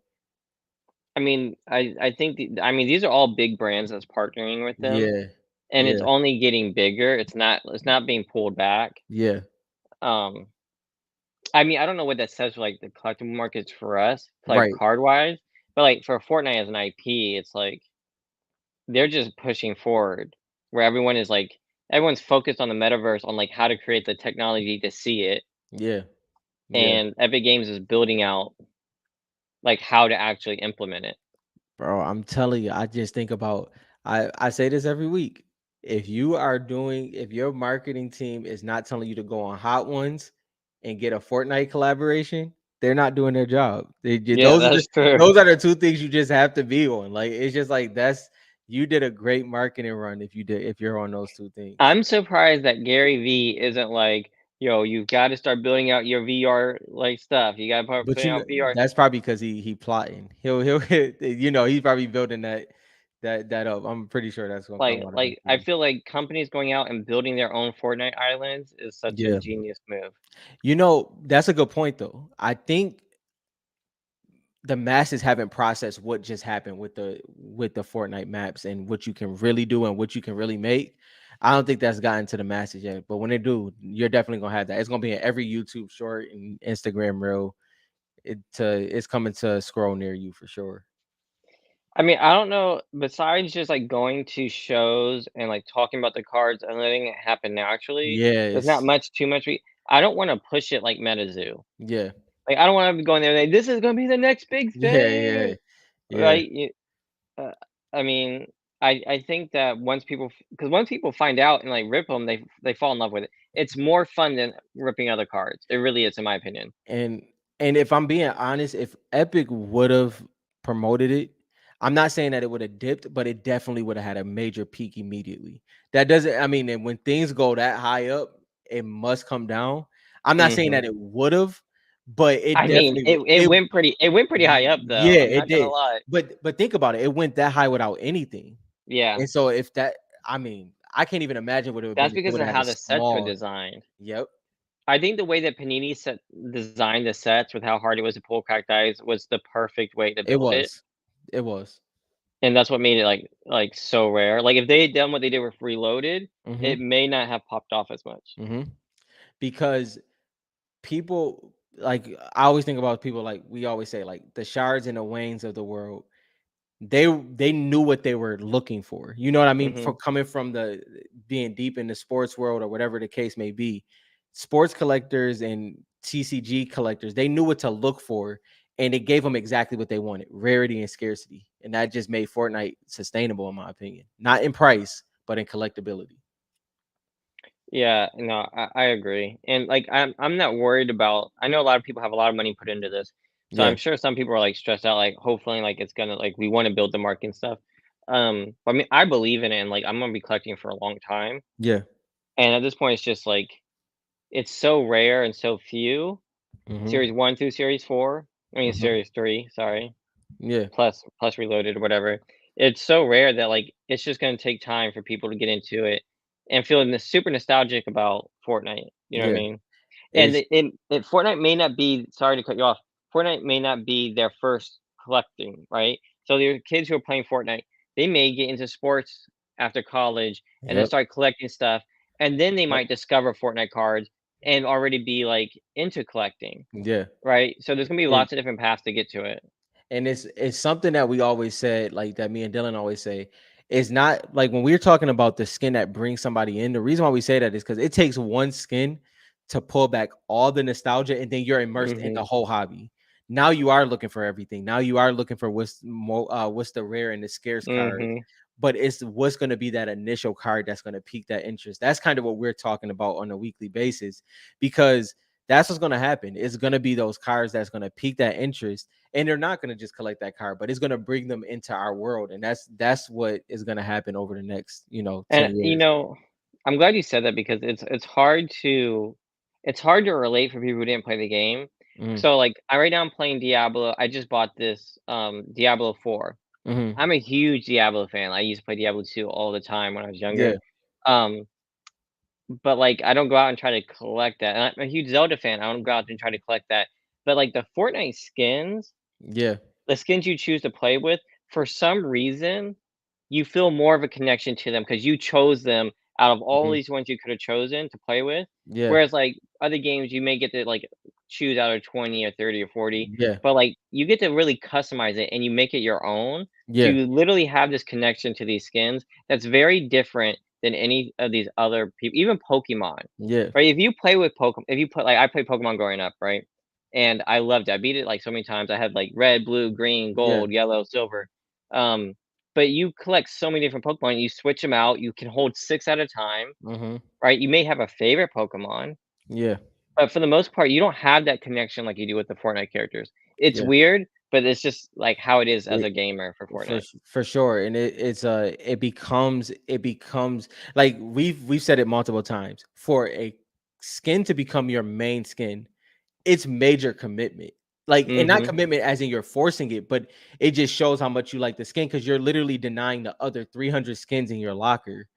I mean, I think I mean these are all big brands that's partnering with them, Yeah, and it's yeah, only getting bigger. It's not being pulled back. yeah. Um, I mean, I don't know what that says for like the collectible markets for us, like Right. card wise, but like for Fortnite as an IP, it's like they're just pushing forward where everyone's focused on the metaverse on like how to create the technology to see it, Yeah, yeah. and Epic Games is building out like how to actually implement it. Bro, I'm telling you, I just think about I say this every week. If your marketing team is not telling you to go on Hot Ones and get a Fortnite collaboration, they're not doing their job. Yeah, that's true. Those are the two things you just have to be on. Like it's just like that's you did a great marketing run if you're on those two things. I'm surprised that Gary V isn't like, yo, you've got to start building out your VR like stuff. You got to start But putting out VR. that's probably because he plotting. He'll he's probably building that up. I'm pretty sure that's gonna come out I eventually. feel like companies going out and building their own Fortnite islands is such a Yeah. genius move. That's a good point though. I think the masses haven't processed what just happened with the Fortnite maps and what you can really do and what you can really make. I don't think that's gotten to the masses yet. But when they do, you're definitely gonna have that. It's gonna be in every YouTube short and Instagram reel. It's coming to a scroll near you for sure. I mean, I don't know, besides just like going to shows and like talking about the cards and letting it happen naturally, Yeah, there's not it's much too much. I don't want to push it like MetaZoo. yeah, Like, I don't want to be going there like, this is going to be the next big yeah, thing, yeah, yeah. right? Uh, I mean, I think that because once people find out and like rip them, they fall in love with it. It's more fun than ripping other cards. It really is, in my opinion. And if I'm being honest, if Epic would have promoted it, I'm not saying that it would have dipped, but it definitely would have had a major peak immediately. That doesn't, I mean, and when things go that high up, it must come down. I'm not saying Hmm. that it would have, but it I mean, definitely it went pretty high up though. yeah, I'm it not gonna did. lie. But think about it, it went that high without anything. Yeah, And so if that, I mean, I can't even imagine what it would have that's been if they because would of have had how a the sets were small. designed. Yep, I think the way that designed the sets with how hard it was to pull cacti was the perfect way to it build it, was. It was. and that's what made it like so rare. Like if they had done what they did with Reloaded, Mm-hmm. it may not have popped off as much. Mm-hmm. Because people like I always think about people like we always say like the shards and the Waynes of the world. They knew what they were looking for. You know what I mean? For Hmm. coming from the being deep in the sports world or whatever the case may be, sports collectors and TCG collectors they knew what to look for, and it gave them exactly what they wanted: rarity and scarcity, and that just made Fortnite sustainable, in my opinion. Not in price, but in collectability. Yeah, no, I agree. And like I'm not worried about I know a lot of people have a lot of money put into this. So Yeah, I'm sure some people are like stressed out, like hopefully like it's gonna like we want to build the market and stuff. But I mean I believe in it and like I'm gonna be collecting for a long time. yeah, And at this point it's just like it's so rare and so few. mm-hmm. Series 1 through Series 4. I mean Mm-hmm. Series 3, sorry. Yeah, Plus Reloaded or whatever. It's so rare that like it's just gonna take time for people to get into it and feel super nostalgic about Fortnite. You know what I yeah. mean? And It's Fortnite may not be sorry to cut you off. Fortnite may not be their first collecting, right? So the kids who are playing Fortnite, they may get into sports after college and then yep, start collecting stuff, and then they yep. might discover Fortnite cards and already be like into collecting, Yeah. right? So there's gonna be And lots of different paths to get to it. it's something that we always said, like that me and Dylan always say. It's not like when we're talking about the skin that brings somebody in, the reason why we say that is because it takes one skin to pull back all the nostalgia and then you're immersed in the Mhm. whole hobby. Now you are looking for everything. Now you are looking for what's the rare and the scarce cards. Mhm. But it's what's going to be that initial card that's going to pique that interest. That's kind of what we're talking about on a weekly basis because that's what's going to happen. It's going to be those cards that's going to pique that interest, and they're not going to just collect that card, but it's going to bring them into our world, and that's what is going to happen over the next 10 And, years. I'm glad you said that because it's hard to relate for people who didn't play the game. Mm, So, like, I right now I'm playing Diablo. I just bought this, Diablo 4. mhm. I'm a huge Diablo fan. I used to play Diablo 2 all the time when I was Yeah, younger. Um, but, like, I don't go out and try to collect that, and I'm a huge Zelda fan. I don't go out and try to collect that. But, like, the Fortnite skins, yeah, the skins you choose to play with, for some reason, you feel more of a connection to them because you chose them out of all mhm, these ones you could have chosen to play with. yeah, Whereas, like, other games, you may get to, like, choose out of 20 or 30 or 40, yeah, but, like, you get to really customize it and you make it your own. So yeah, you literally have this connection to these skins that's very different than any of these other people, even Pokemon, yeah, right? If you play with Pokemon, if you play, like, I played Pokemon growing up, right? And I loved it. I beat it like so many times. I had like red, blue, green, yeah, gold, yellow, silver. Um, but you collect so many different Pokemon, you switch them out, you can hold 6 at a time, mhm, right? You may have a favorite Pokemon, yeah, but for the most part, you don't have that connection like you do with the Fortnite characters. It's yeah. weird, but it's just, like, how it is as It a gamer for Fortnite. for sure, and it becomes like we've said it multiple times. For a skin to become your main skin, it's major commitment. Like, and not Mhm, commitment as in you're forcing it, but it just shows how much you like the skin because you're literally denying the other 300 skins in your locker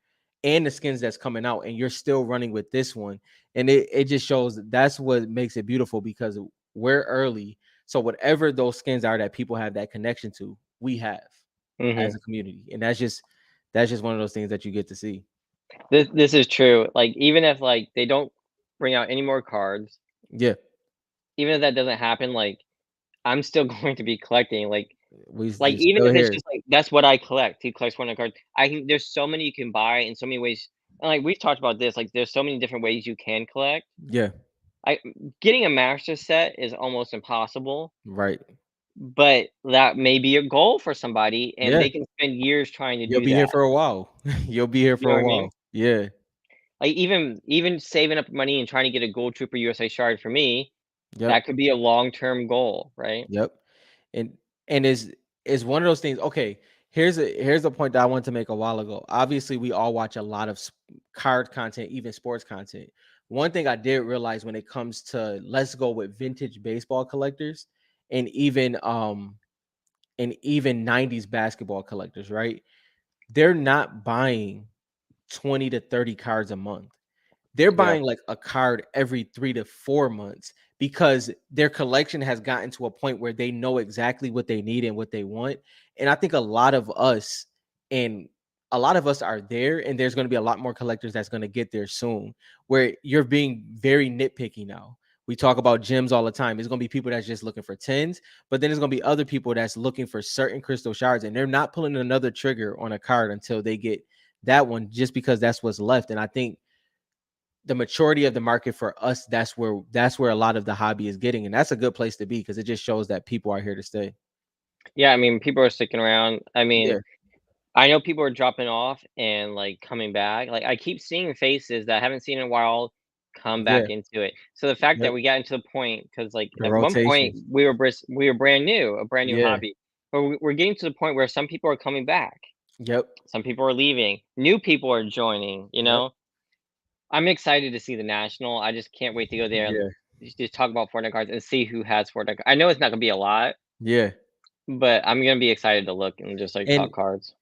and the skins that's coming out, and you're still running with this one. And it just shows that's what makes it beautiful because we're early. So whatever those skins are that people have that connection to, we have as mhm. a community. And that's just one of those things that you get to see. This is true. Like, even if, like, they don't bring out any more cards, Yeah. even if that doesn't happen, like, I'm still going to be collecting, like, You're even still if it's here. just, like, that's what I collect. He collects Fortnite cards. I can there's so many you can buy in so many ways, and, like, we've talked about this, like, there's so many different ways you can collect. Yeah. I Getting a master set is almost impossible, Right. but that may be a goal for somebody, and Yeah. they can spend years trying to You'll do be here that. for a while. You'll be here You for know a what I mean? while. Yeah. Like, even saving up money and trying to get a Gold Trooper USA shard for me, Yep. that could be a long-term goal, right? Yep. And is one of those things. Okay, here's a point that I wanted to make a while ago. Obviously, we all watch a lot of card content, even sports content. One thing I did realize when it comes to let's go with vintage baseball collectors and even 90s basketball collectors, right? They're not buying 20 to 30 cards a month. They're Yeah. buying like a card every 3 to 4 months because their collection has gotten to a point where they know exactly what they need and what they want. And I think and a lot of us are there, and there's going to be a lot more collectors that's going to get there soon, where you're being very nitpicky now. We talk about gems all the time. There's going to be people that's just looking for tens, but then there's going to be other people that's looking for certain crystal shards, and they're not pulling another trigger on a card until they get that one, just because that's what's left. And I think the maturity of the market for us, that's where a lot of the hobby is getting, and that's a good place to be because it just shows that people are here to stay. Yeah, I mean, people are sticking around. I mean, Yeah, I know people are dropping off and, like, coming back. Like, I keep seeing faces that I haven't seen in a while come yeah, back into it. So the fact that yep. we got into the point, because like, The at one point, rotations. we were brand new, a brand new Yeah, hobby, but we're getting to the point where some people are coming back, yep, some people are leaving, new people are joining, you yep, know? I'm excited to see the national. I just can't wait to go there and yeah, just talk about Fortnite cards and see who has Fortnite. I know it's not gonna be a lot, yeah. but I'm gonna be excited to look and just, like, talk And cards.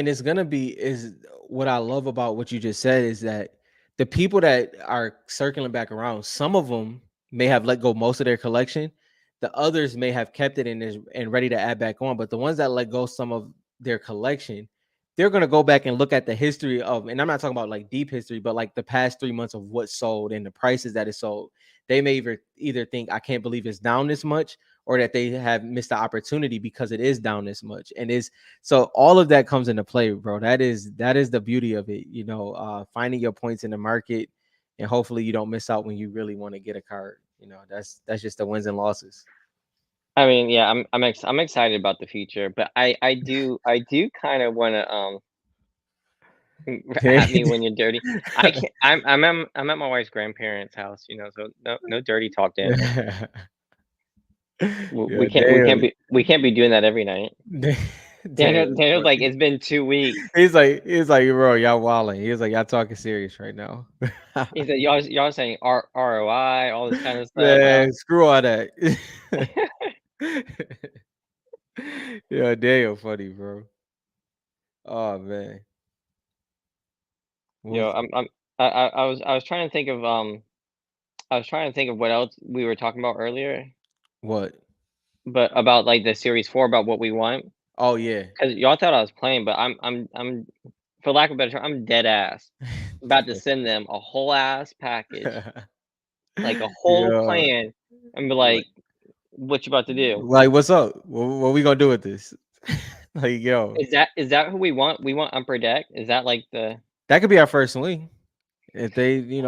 it's gonna be is what I love about what you just said is that the people that are circling back around, some of them may have let go most of their collection. The others may have kept it and ready to add back on. But the ones that let go some of their collection, they're gonna go back and look at the history of, and I'm not talking about like deep history, but like the past 3 months of what sold and the prices that it sold. They may either think I can't believe it's down this much, or that they have missed the opportunity because it is down this much. And is so all of that comes into play, bro. That is the beauty of it, finding your points in the market, and hopefully you don't miss out when you really want to get a card. That's just the wins and losses. I mean, yeah, I'm excited about the future, but I do kinda wanna, Okay. at me when you're dirty. I can't I'm at my wife's grandparents' house, so no dirty talk, Daniel. Yeah, W damn. we can't be doing that every night. Daniel's like, funny. "It's been 2 weeks." He's like, bro, y'all wilding. He's like, y'all talking serious right now. He said, "Y'all saying ROI, all this kind of stuff." Man, screw all that. Yeah, Daniel funny, bro. Oh man. Yo, What's I was trying to think of, I was trying to think of what else we were talking about earlier, what? but about, like, the Series 4, about what we want. Oh yeah. 'Cause y'all thought I was playing, but I'm for lack of a better term, I'm dead ass about to send them a whole ass package, like, a whole Yeah. plan, and be Like, like, "What you about to do?" what's up? What we gonna do with this? Like, yo, Is that who we want? We want Upper Deck? Is that, like, the that could be our first swing. If they, we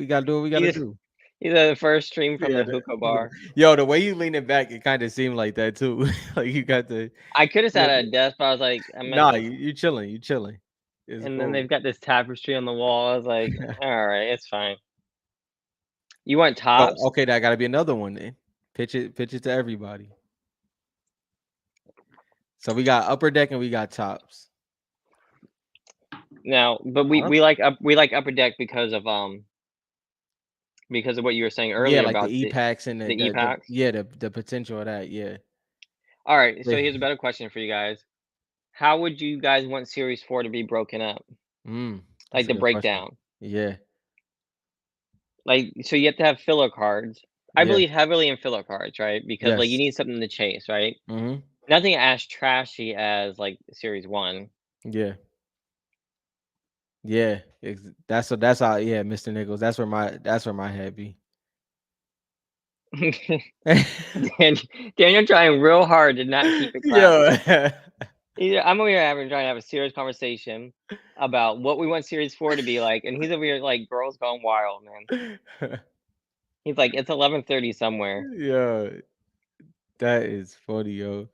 gotta do what we gotta he's do. he's the first stream from Yeah. the hookah bar. Yo, the way you lean it back, it kind of seemed like that too. Like you got the, I coulda you sat got at the a desk, but I was like, I'm at nah, this, you chilling, you chilling. It's and then cool. they've got this tapestry on the wall. I was like, "Alright, it's fine." You want So tops? okay, that gotta be another one then. Pitch it to everybody. So we got upper deck and we got tops. Now, but I don't, we like Upper Deck because of what you were saying yeah, earlier like the about E packs and the the e-packs. yeah, the potential of that, yeah. Alright, so Yeah. here's a better question for you guys. How would you guys want Series 4 to be broken up? Like, That's a the good question. breakdown. Yeah, Like, so you have to have filler cards. I yeah, believe heavily in filler cards, right? Because, like, you yes. need something to chase, right? Mhm. Nothing as trashy as, like, Series 1. Yeah. Yeah. That's how yeah, Mr. Nichols. That's where my head be. Dan Daniel trying real hard to not keep it classy. Yo. Yeah, I'm over here trying to have a serious conversation about what we want Series 4 to be like, and he's over here like, "Girls Gone Wild," man. He's like, "It's 11:30 somewhere." Yo, that is funny, yo.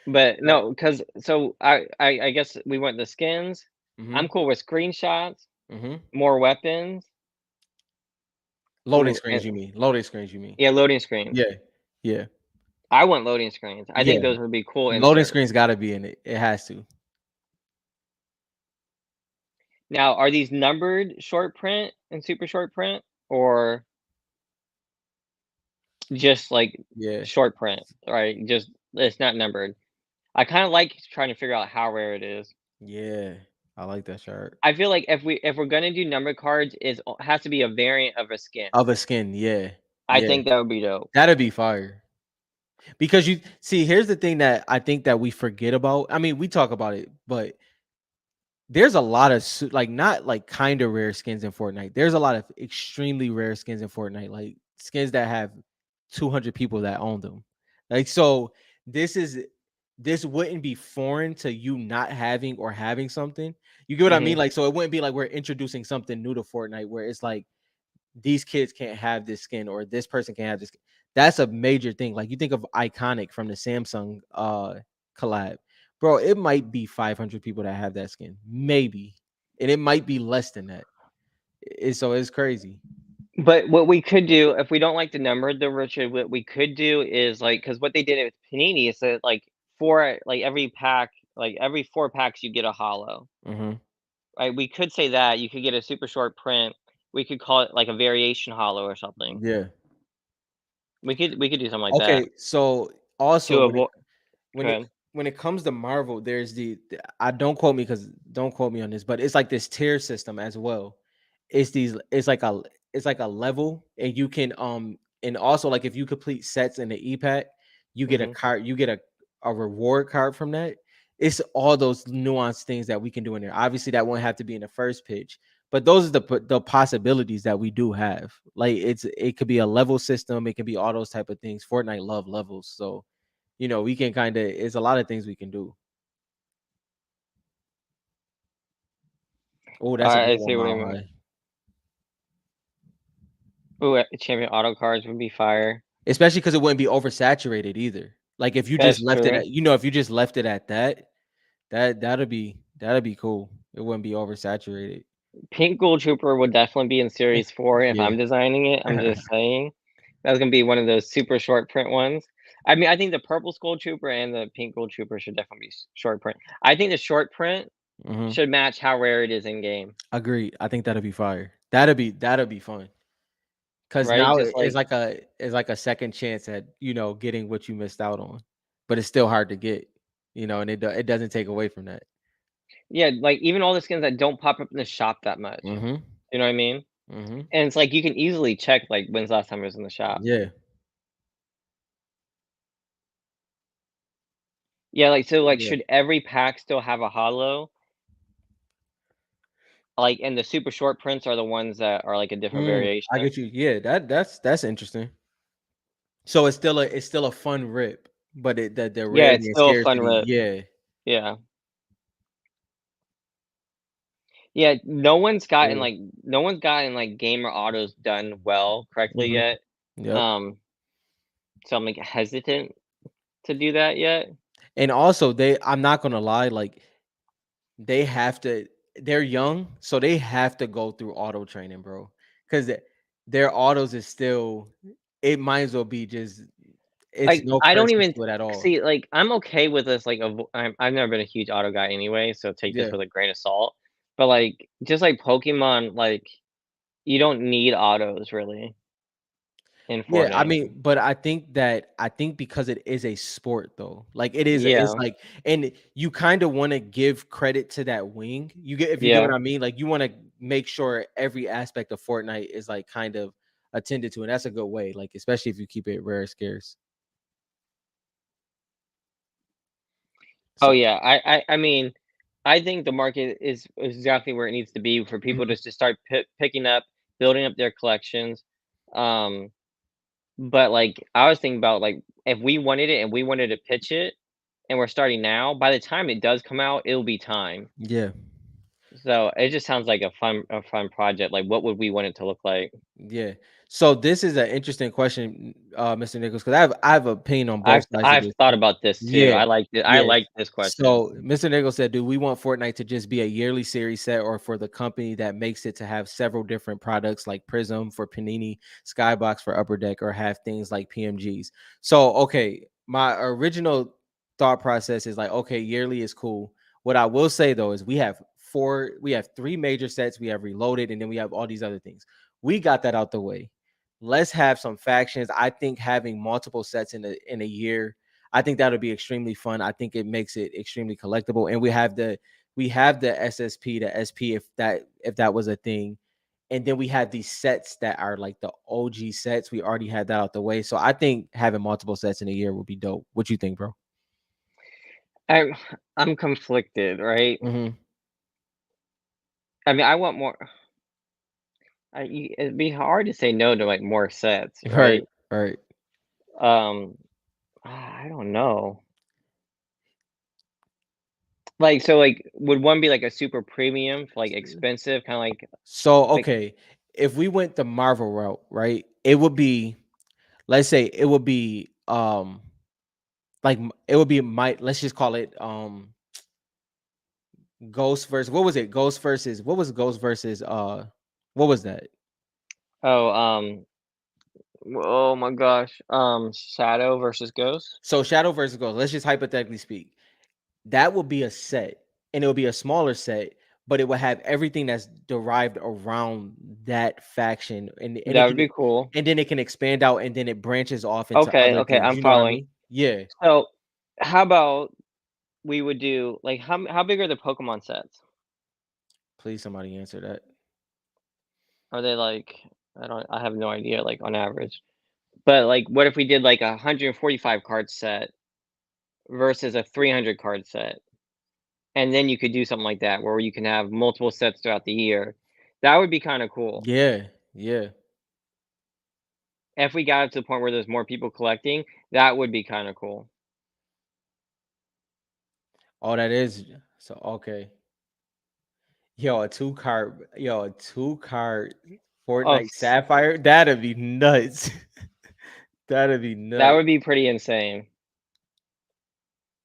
But That no, cause so I guess we went the skins. I'm mhm, cool with screenshots, mhm. more weapons. Loading Ooh, screens, and you mean. Loading screens, you mean. yeah, loading screens. Yeah. Yeah. I want loading screens. I think Yeah. those would be cool Loading inserts. screens gotta be in it. It has to. Now, are these numbered short print and super short print, or just like Yeah. short print, right? Just it's not numbered. I kinda like trying to figure out how rare it is. Yeah. I like that shirt. I feel like if we're gonna do numbered cards, has to be a variant of a skin. Of a skin, yeah. I Yeah. think that would be dope. That'd be fire. Because you see, here's the thing that I think that we forget about. I mean, we talk about it, but there's a lot of like not like kind of rare skins in Fortnite. There's a lot of extremely rare skins in Fortnite, like skins that have 200 people that own them. Like so, this is this wouldn't be foreign to you not having or having something. You get what I mean? Mhm. Like so, it wouldn't be like we're introducing something new to Fortnite where it's like these kids can't have this skin or this person can't have this. That's a major thing. Like you think of Iconic from the Samsung collab. Bro, it might be 500 people that have that skin. Maybe. And it might be less than that. So it's crazy. But what we could do, if we don't like the number, the Richard, what we could do is like, because what they did with Panini is that like every pack, like every 4 packs, you get a hollow. Mhm. Right? We could say that you could get a super short print. We could call it like a variation hollow or something. Yeah. We could do something like that Okay, so also to avoid. when it when it comes to Marvel, there's I don't quote me because don't quote me on this, but it's like this tier system as well. It's like a level, and you can and also like if you complete sets in the e-pack, you get a Mhm. card, you get a reward card from that. It's all those nuanced things that we can do in there. Obviously, that won't have to be in the first pitch, but those are the possibilities that we do have. Like it could be a level system, it could be all those type of things. Fortnite love levels, so we can kind of it's a lot of things we can do. Oh, that's a good I one, see what you Mile mean. High. Ooh, champion auto cards would be fire. Especially because it wouldn't be oversaturated either. Like if you just That's left it true. at, if you just left it at that'd be cool. It wouldn't be oversaturated. Pink Gold Trooper would definitely be in Series 4 if Yeah. I'm designing it. I'm just saying. That's gonna be one of those super short print ones. I mean, I think the purple Skull Trooper and the pink Gold Trooper should definitely be short print. I think the short print Mhm. should match how rare it is in game, Agreed. I think that'll be fire. That'll be fun. 'Cause right? now Just like it's like a second chance at, getting what you missed out on, but it's still hard to get, and it doesn't take away from that. yeah, like even all the skins that don't pop up in the shop that much. Mhm, You know what I mean? mhm. And it's like you can easily check like when's the last time it was in the shop. Yeah, Yeah, like so like yeah. should every pack still have a holo? Like and the super short prints are the ones that are like a different I variation. get you. Yeah, that's interesting. So it's still a fun rip, but the Yeah, it's rarity and still a fun scarcity, rip. yeah. Yeah. Yeah, True. no one's gotten like gamer autos done well correctly Mhm. yet. Yep. Um, so I'm like hesitant to do that yet. And also I'm not gonna lie, like, they have to they're young, so they have to go through auto training, bro. Because their autos is still it might as well be just it's Like no I don't freshness even to it at all. see like I'm okay with this like I've never been a huge auto guy anyway, so take this Yeah. with a grain of salt. But like just like Pokemon, like you don't need autos really in Yeah, I Fortnite. mean, but I think because it is a sport though. Like it's Yeah, like and you kind of want to give credit to that wing. You get if you get what yeah. I mean? Like you want to make sure every aspect of Fortnite is like kind of attended to, and that's a good way, like especially if you keep it rare scarce. Oh So yeah, I mean, I think the market is exactly where it needs to be for people mhm, just to start picking up, building up their collections. Um, but like I was thinking about like if we wanted it and we wanted to pitch it, and we're starting now, by the time it does come out, it'll be time. yeah. So it just sounds like a fun project. Like, what would we want it to look like? Yeah. So this is an interesting question, Mr. Nichols, because I have an opinion on both sides of I've this. thought about this too. Yeah. I Yeah. like this question. So Mr. Nichols said, do we want Fortnite to just be a yearly series set or for the company that makes it to have several different products like Prism for Panini, Skybox for Upper Deck, or have things like PMGs? So okay, my original thought process is like, okay, yearly is cool. What I will say though is we have three major sets, we have Reloaded, and then we have all these other things. We got that out the way. Let's have some factions. I think having multiple sets in a year, I think that would be extremely fun. I think it makes it extremely collectible. And we have the SSP, the SP, if that was a thing. And then we have these sets that are like the OG sets. We already had that out the way. So I think having multiple sets in a year would be dope. What you think, bro? I'm I'm conflicted, right? Hmm. I mean, I want more. It'd be hard to say no to like more sets, Right, right? right. Um, I don't know. Like, so, like, would one be like a super premium, like expensive, kind of So like okay, if we went the Marvel route, right, it would be, let's say it would be it would be my let's just call it Ghost versus what was it? Ghost versus what was Ghost versus what was that? oh oh my gosh, Shadow versus Ghost. So Shadow versus Ghost. Let's just hypothetically speak. That would be a set, and it would be a smaller set, but it would have everything that's derived around that faction, and That it would can be cool. and then it can expand out, and then it branches off into Okay, other okay, things. I'm You know what I following. mean? Yeah. So, how about we would do like how big are the Pokemon sets? Please, somebody answer that. Are they like I have no idea like on average. But like, what if we did like a 145 card set versus a 300 card set? And then you could do something like that where you can have multiple sets throughout the year. That would be kinda cool. Yeah, yeah. If we got it to the point where there's more people collecting, that would be kinda cool. All that is so okay. Yo, a two card Oh, Fortnite s Sapphire, that'd be nuts. That'd be that nuts. would be pretty insane.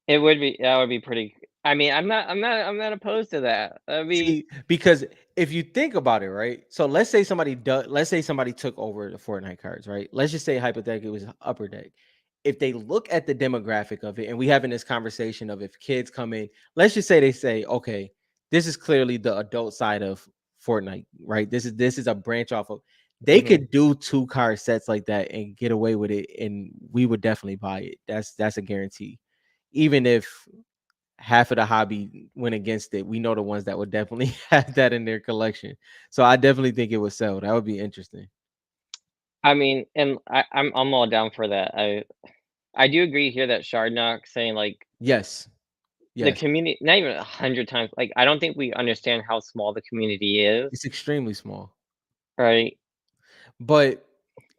That would be pretty I mean, I'm not opposed to that. That'd be See, because if you think about it, right? So let's say somebody took over the Fortnite cards, right? Let's just say hypothetically it was Upper Deck. if they look at the demographic of it, and we having this conversation of if kids come in, let's just say they say, okay, this is clearly the adult side of Fortnite, right? This is a branch off of. They Mhm. could do 2 card sets like that and get away with it, and we would definitely buy it. That's a guarantee. Even if half of the hobby went against it, we know the ones that would definitely have that in their collection. So I definitely think it would sell. That would be interesting. I mean, and I'm all down for that. I do agree here that Shardnock saying like Yes. the Yes. community, not even 100 times. Like I don't think we understand how small the community is, It's extremely small. right? But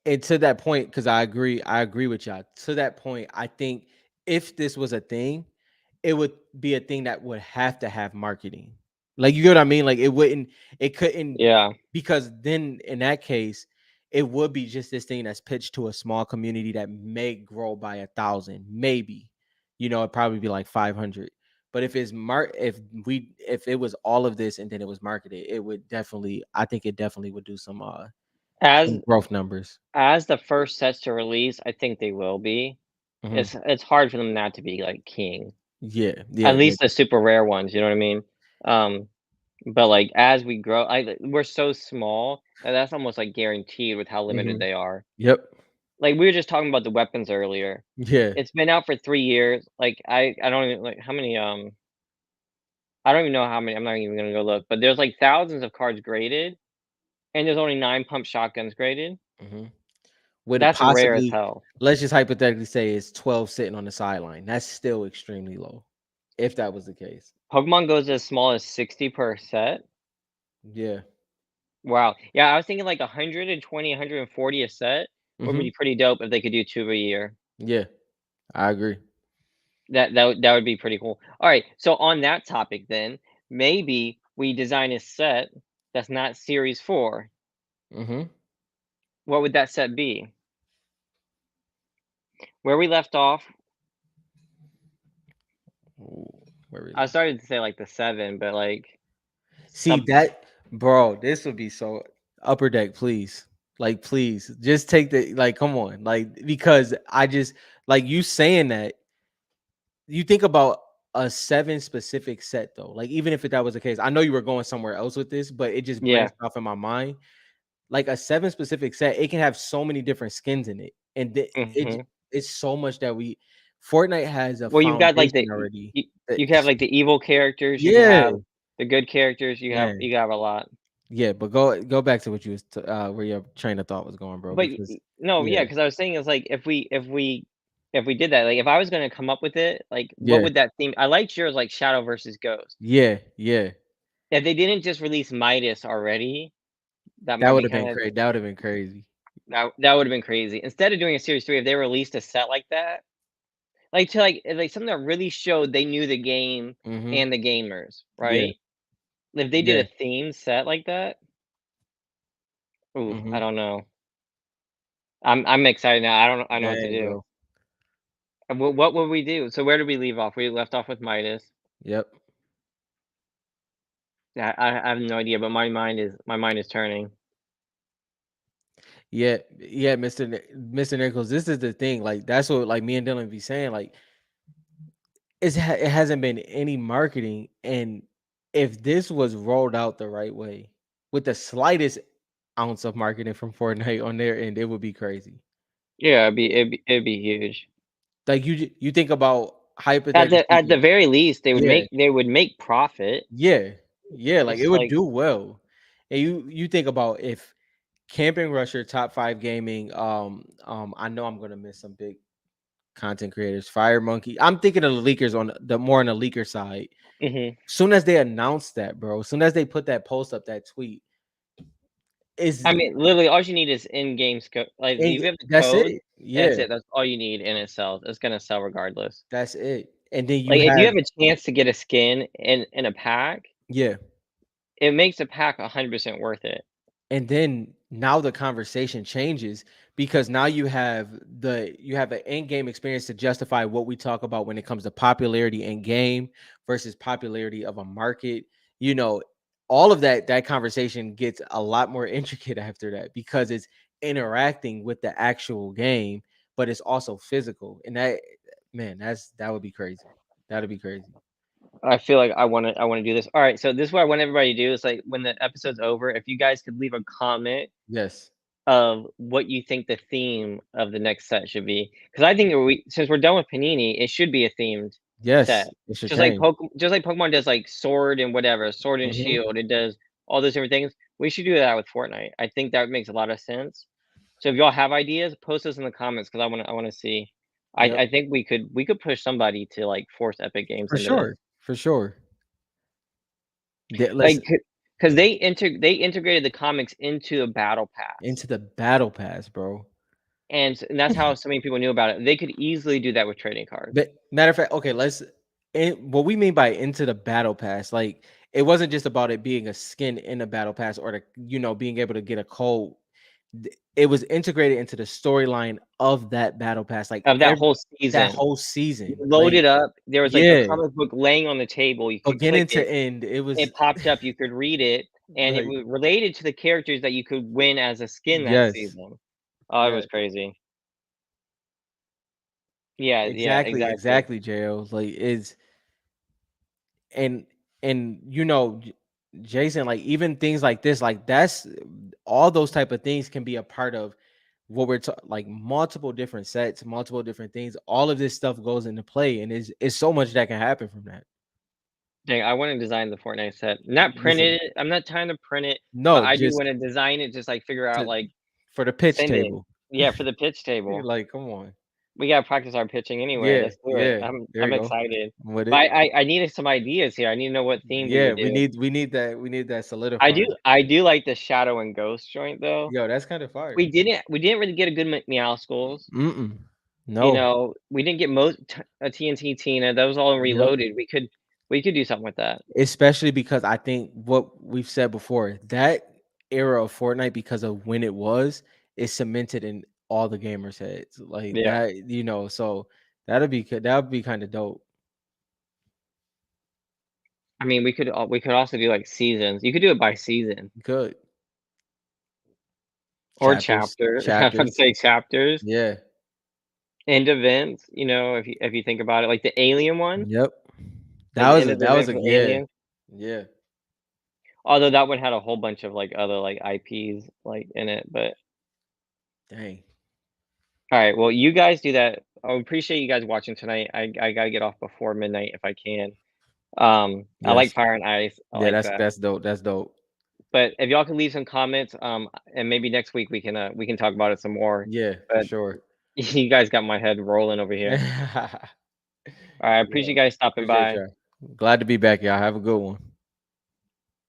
and to that point, because I agree with y'all. To that point, I think if this was a thing, it would be a thing that would have to have marketing. Like you get what I mean? Like it couldn't, Yeah. because then in that case, it would be just this thing that's pitched to a small community that may grow by 1,000, maybe. It'd probably be like 500. But if it was all of this and then it was marketed, it would definitely, I think it definitely would do some As growth numbers. as the first sets to release, I think they will be. Mhm. It's hard for them not to be like king. Yeah, At yeah, least the super rare ones, you know what I mean? Um, but like as we grow, we're so small that that's almost like guaranteed with how limited mhm. they are. Yep. Like we were just talking about the weapons earlier. Yeah. It's been out for 3 years. Like I don't even like how many I don't even know how many. I'm not even gonna go look, but there's like thousands of cards graded, and there's only 9 pump shotguns graded. Mhm. Would That's rare as possibly, hell. let's just hypothetically say it's 12 sitting on the sideline. That's still extremely low, if that was the case. Pokemon goes as small as 60 per set. Yeah. Wow. Yeah, I was thinking like 120, 140 a set would Mhm. be pretty dope if they could do 2 a year. Yeah, I agree. That would be pretty cool. All right, so on that topic then, maybe we design a set that's not series 4. Mhm. What would that set be? Where we left off, Ooh, where we I left. started to say like the 7, but like See some that, bro, this would be so upper deck, please. Like, please, just take the, like, come on. Like, because I just, like, you saying that, you think about a 7 specific set though. Like, even if that was the case, I know you were going somewhere else with this, but it just yeah. branched off in my mind. Like a 7 specific set, it can have so many different skins in it, and Mhm. it's so much that Fortnite has a Well, you've got like foundation already. you can have like the evil characters, you can Yeah, have the good characters, man. you have a lot. Yeah, but go back to what you was where your train of thought was going, bro. But Because no, yeah, yeah, because I was saying is like if we did that, like if I was gonna come up with it, like what yeah, would that theme? I liked yours like Shadow versus Ghost. yeah, yeah. If they didn't just release Midas already, that That might would be have been kind of crazy. That would have been crazy. that would have been crazy. Instead of doing a series 3, if they released a set like that, like to like something that really showed they knew the game Mhm. and the gamers, Yeah, right? If they did yeah. a theme set like that, ooh, I Mhm. don't know. I'm excited now. I don't know what to Dang, do. bro. What would we do? So where did we leave off? We left off with Midas. Yep. Yeah, I have no idea, but my mind is turning. Yeah, yeah, Mr. Nichols. This is the thing. Like, that's what, like, me and Dylan be saying. Like, it hasn't been any marketing, and if this was rolled out the right way with the slightest ounce of marketing from Fortnite on their end, it would be crazy. Yeah, it'd be huge. Like, you think about, hypothetically At the speaking. very least, Yeah, they would make profit. yeah, yeah. Like, it It's would like do well. And you think about if Camping Rusher, Top 5 Gaming, I know I'm gonna miss some big content creators. Fire Monkey. I'm thinking of the leakers on the more on the leaker side. mhm. Soon as they announced that, bro, soon as they put that post up, that tweet I is, mean, literally all you need is in-game scope. Like, if and you have the that's code, it. Yeah, that's it. That's all you need, and it sells. It's gonna sell regardless. that's it. And then you Like, if you have, have a chance to get a skin in a pack, yeah. it makes a pack 100% worth it. And then now the conversation changes, because now you have an in-game experience to justify what we talk about when it comes to popularity in game versus popularity of a market. You know, all of that conversation gets a lot more intricate after that, because it's interacting with the actual game. but it's also physical. And that, man, that would be crazy. That'd be crazy. I feel like I wanna do this. Alright, so this is what I want everybody to do is, like, when the episode's over, if you guys could leave a comment Yes. of what you think the theme of the next set should be, because I think since we're done with Panini, it should be a themed set. Yes. It should change. Just like Pokemon does, like, sword and whatever, sword and Hmm. shield, it does all those different things, we should do that with Fortnite. I think that makes a lot of sense. So if y'all have ideas, post those in the comments because I wanna see. Yep. I think we could push somebody to, like, force Epic Games For into this. sure. For sure. Let's Like, because they integrated the comics into a battle pass, into the battle pass, bro. and that's how so many people knew about it. They could easily do that with trading cards. But matter of fact, okay, what we mean by into the battle pass, like it wasn't just about it being a skin in a battle pass or being able to get a code. It was integrated into the storyline of that battle pass, like Of that whole that season. whole You season. load Like, it up, there was, like, a yeah, comic book laying on the table, you could click beginning it, to end, it was it popped up, you could read it, and it like, was related to the characters that you could win as a skin that yes, season. Oh, it yeah, was crazy. Yeah, yeah, exactly, exactly. exactly, JL. Like is and Jason, like even things like this, like that's all those type of things can be a part of what we're like multiple different sets, multiple different things. All of this stuff goes into play, and is so much that can happen from that. Dang, I wanna design the Fortnite set. Not Listen, printed it, I'm not trying to print it, but no, I do just wanna design it, just, like, figure out, to like, for the pitch send it. table. Yeah, for the pitch You're table. like, come on. We gotta practice our pitching anyway, Yeah, let's do it. yeah. There I'm you go. excited. With But it. I needed some ideas here, I need to know what theme we Yeah, would we do. need that solidified. I do like the Shadow and Ghost joint, though. Yo, that's kind of fire. We didn't really get a good Meowscles. Mm-mm. You No. know, we didn't get most TNT Tina, that was all in Yep. Reloaded. We could do something with that. Especially because I think what we've said before, that era of Fortnite, because of when it was, is cemented in all the gamers' heads. Like Yeah. that, so that would be kind of dope. I mean, we could also do, like, seasons. You could do it by season Good. or Chapters. chapter. I was about to Chapters. say chapters. Yeah. End events, if you think about it, like the Alien one, Yep. like That the was end a of the that was event a for yeah. Alien. Yeah. Although that one had a whole bunch of, like, other, like, IPs, like, in it, but Dang. alright, well, you guys do that. I appreciate you guys watching tonight. I gotta get off before midnight if I can. I like Yes. Fire and Ice. I Yeah, like that's that. that's dope. That's dope. But if y'all can leave some comments, and maybe next week we can talk about it some more. Yeah, for But sure. you guys got my head rolling over here. Yeah. Alright, I appreciate you guys stopping Appreciate by. y'all. Glad to be back, y'all. Have a good one.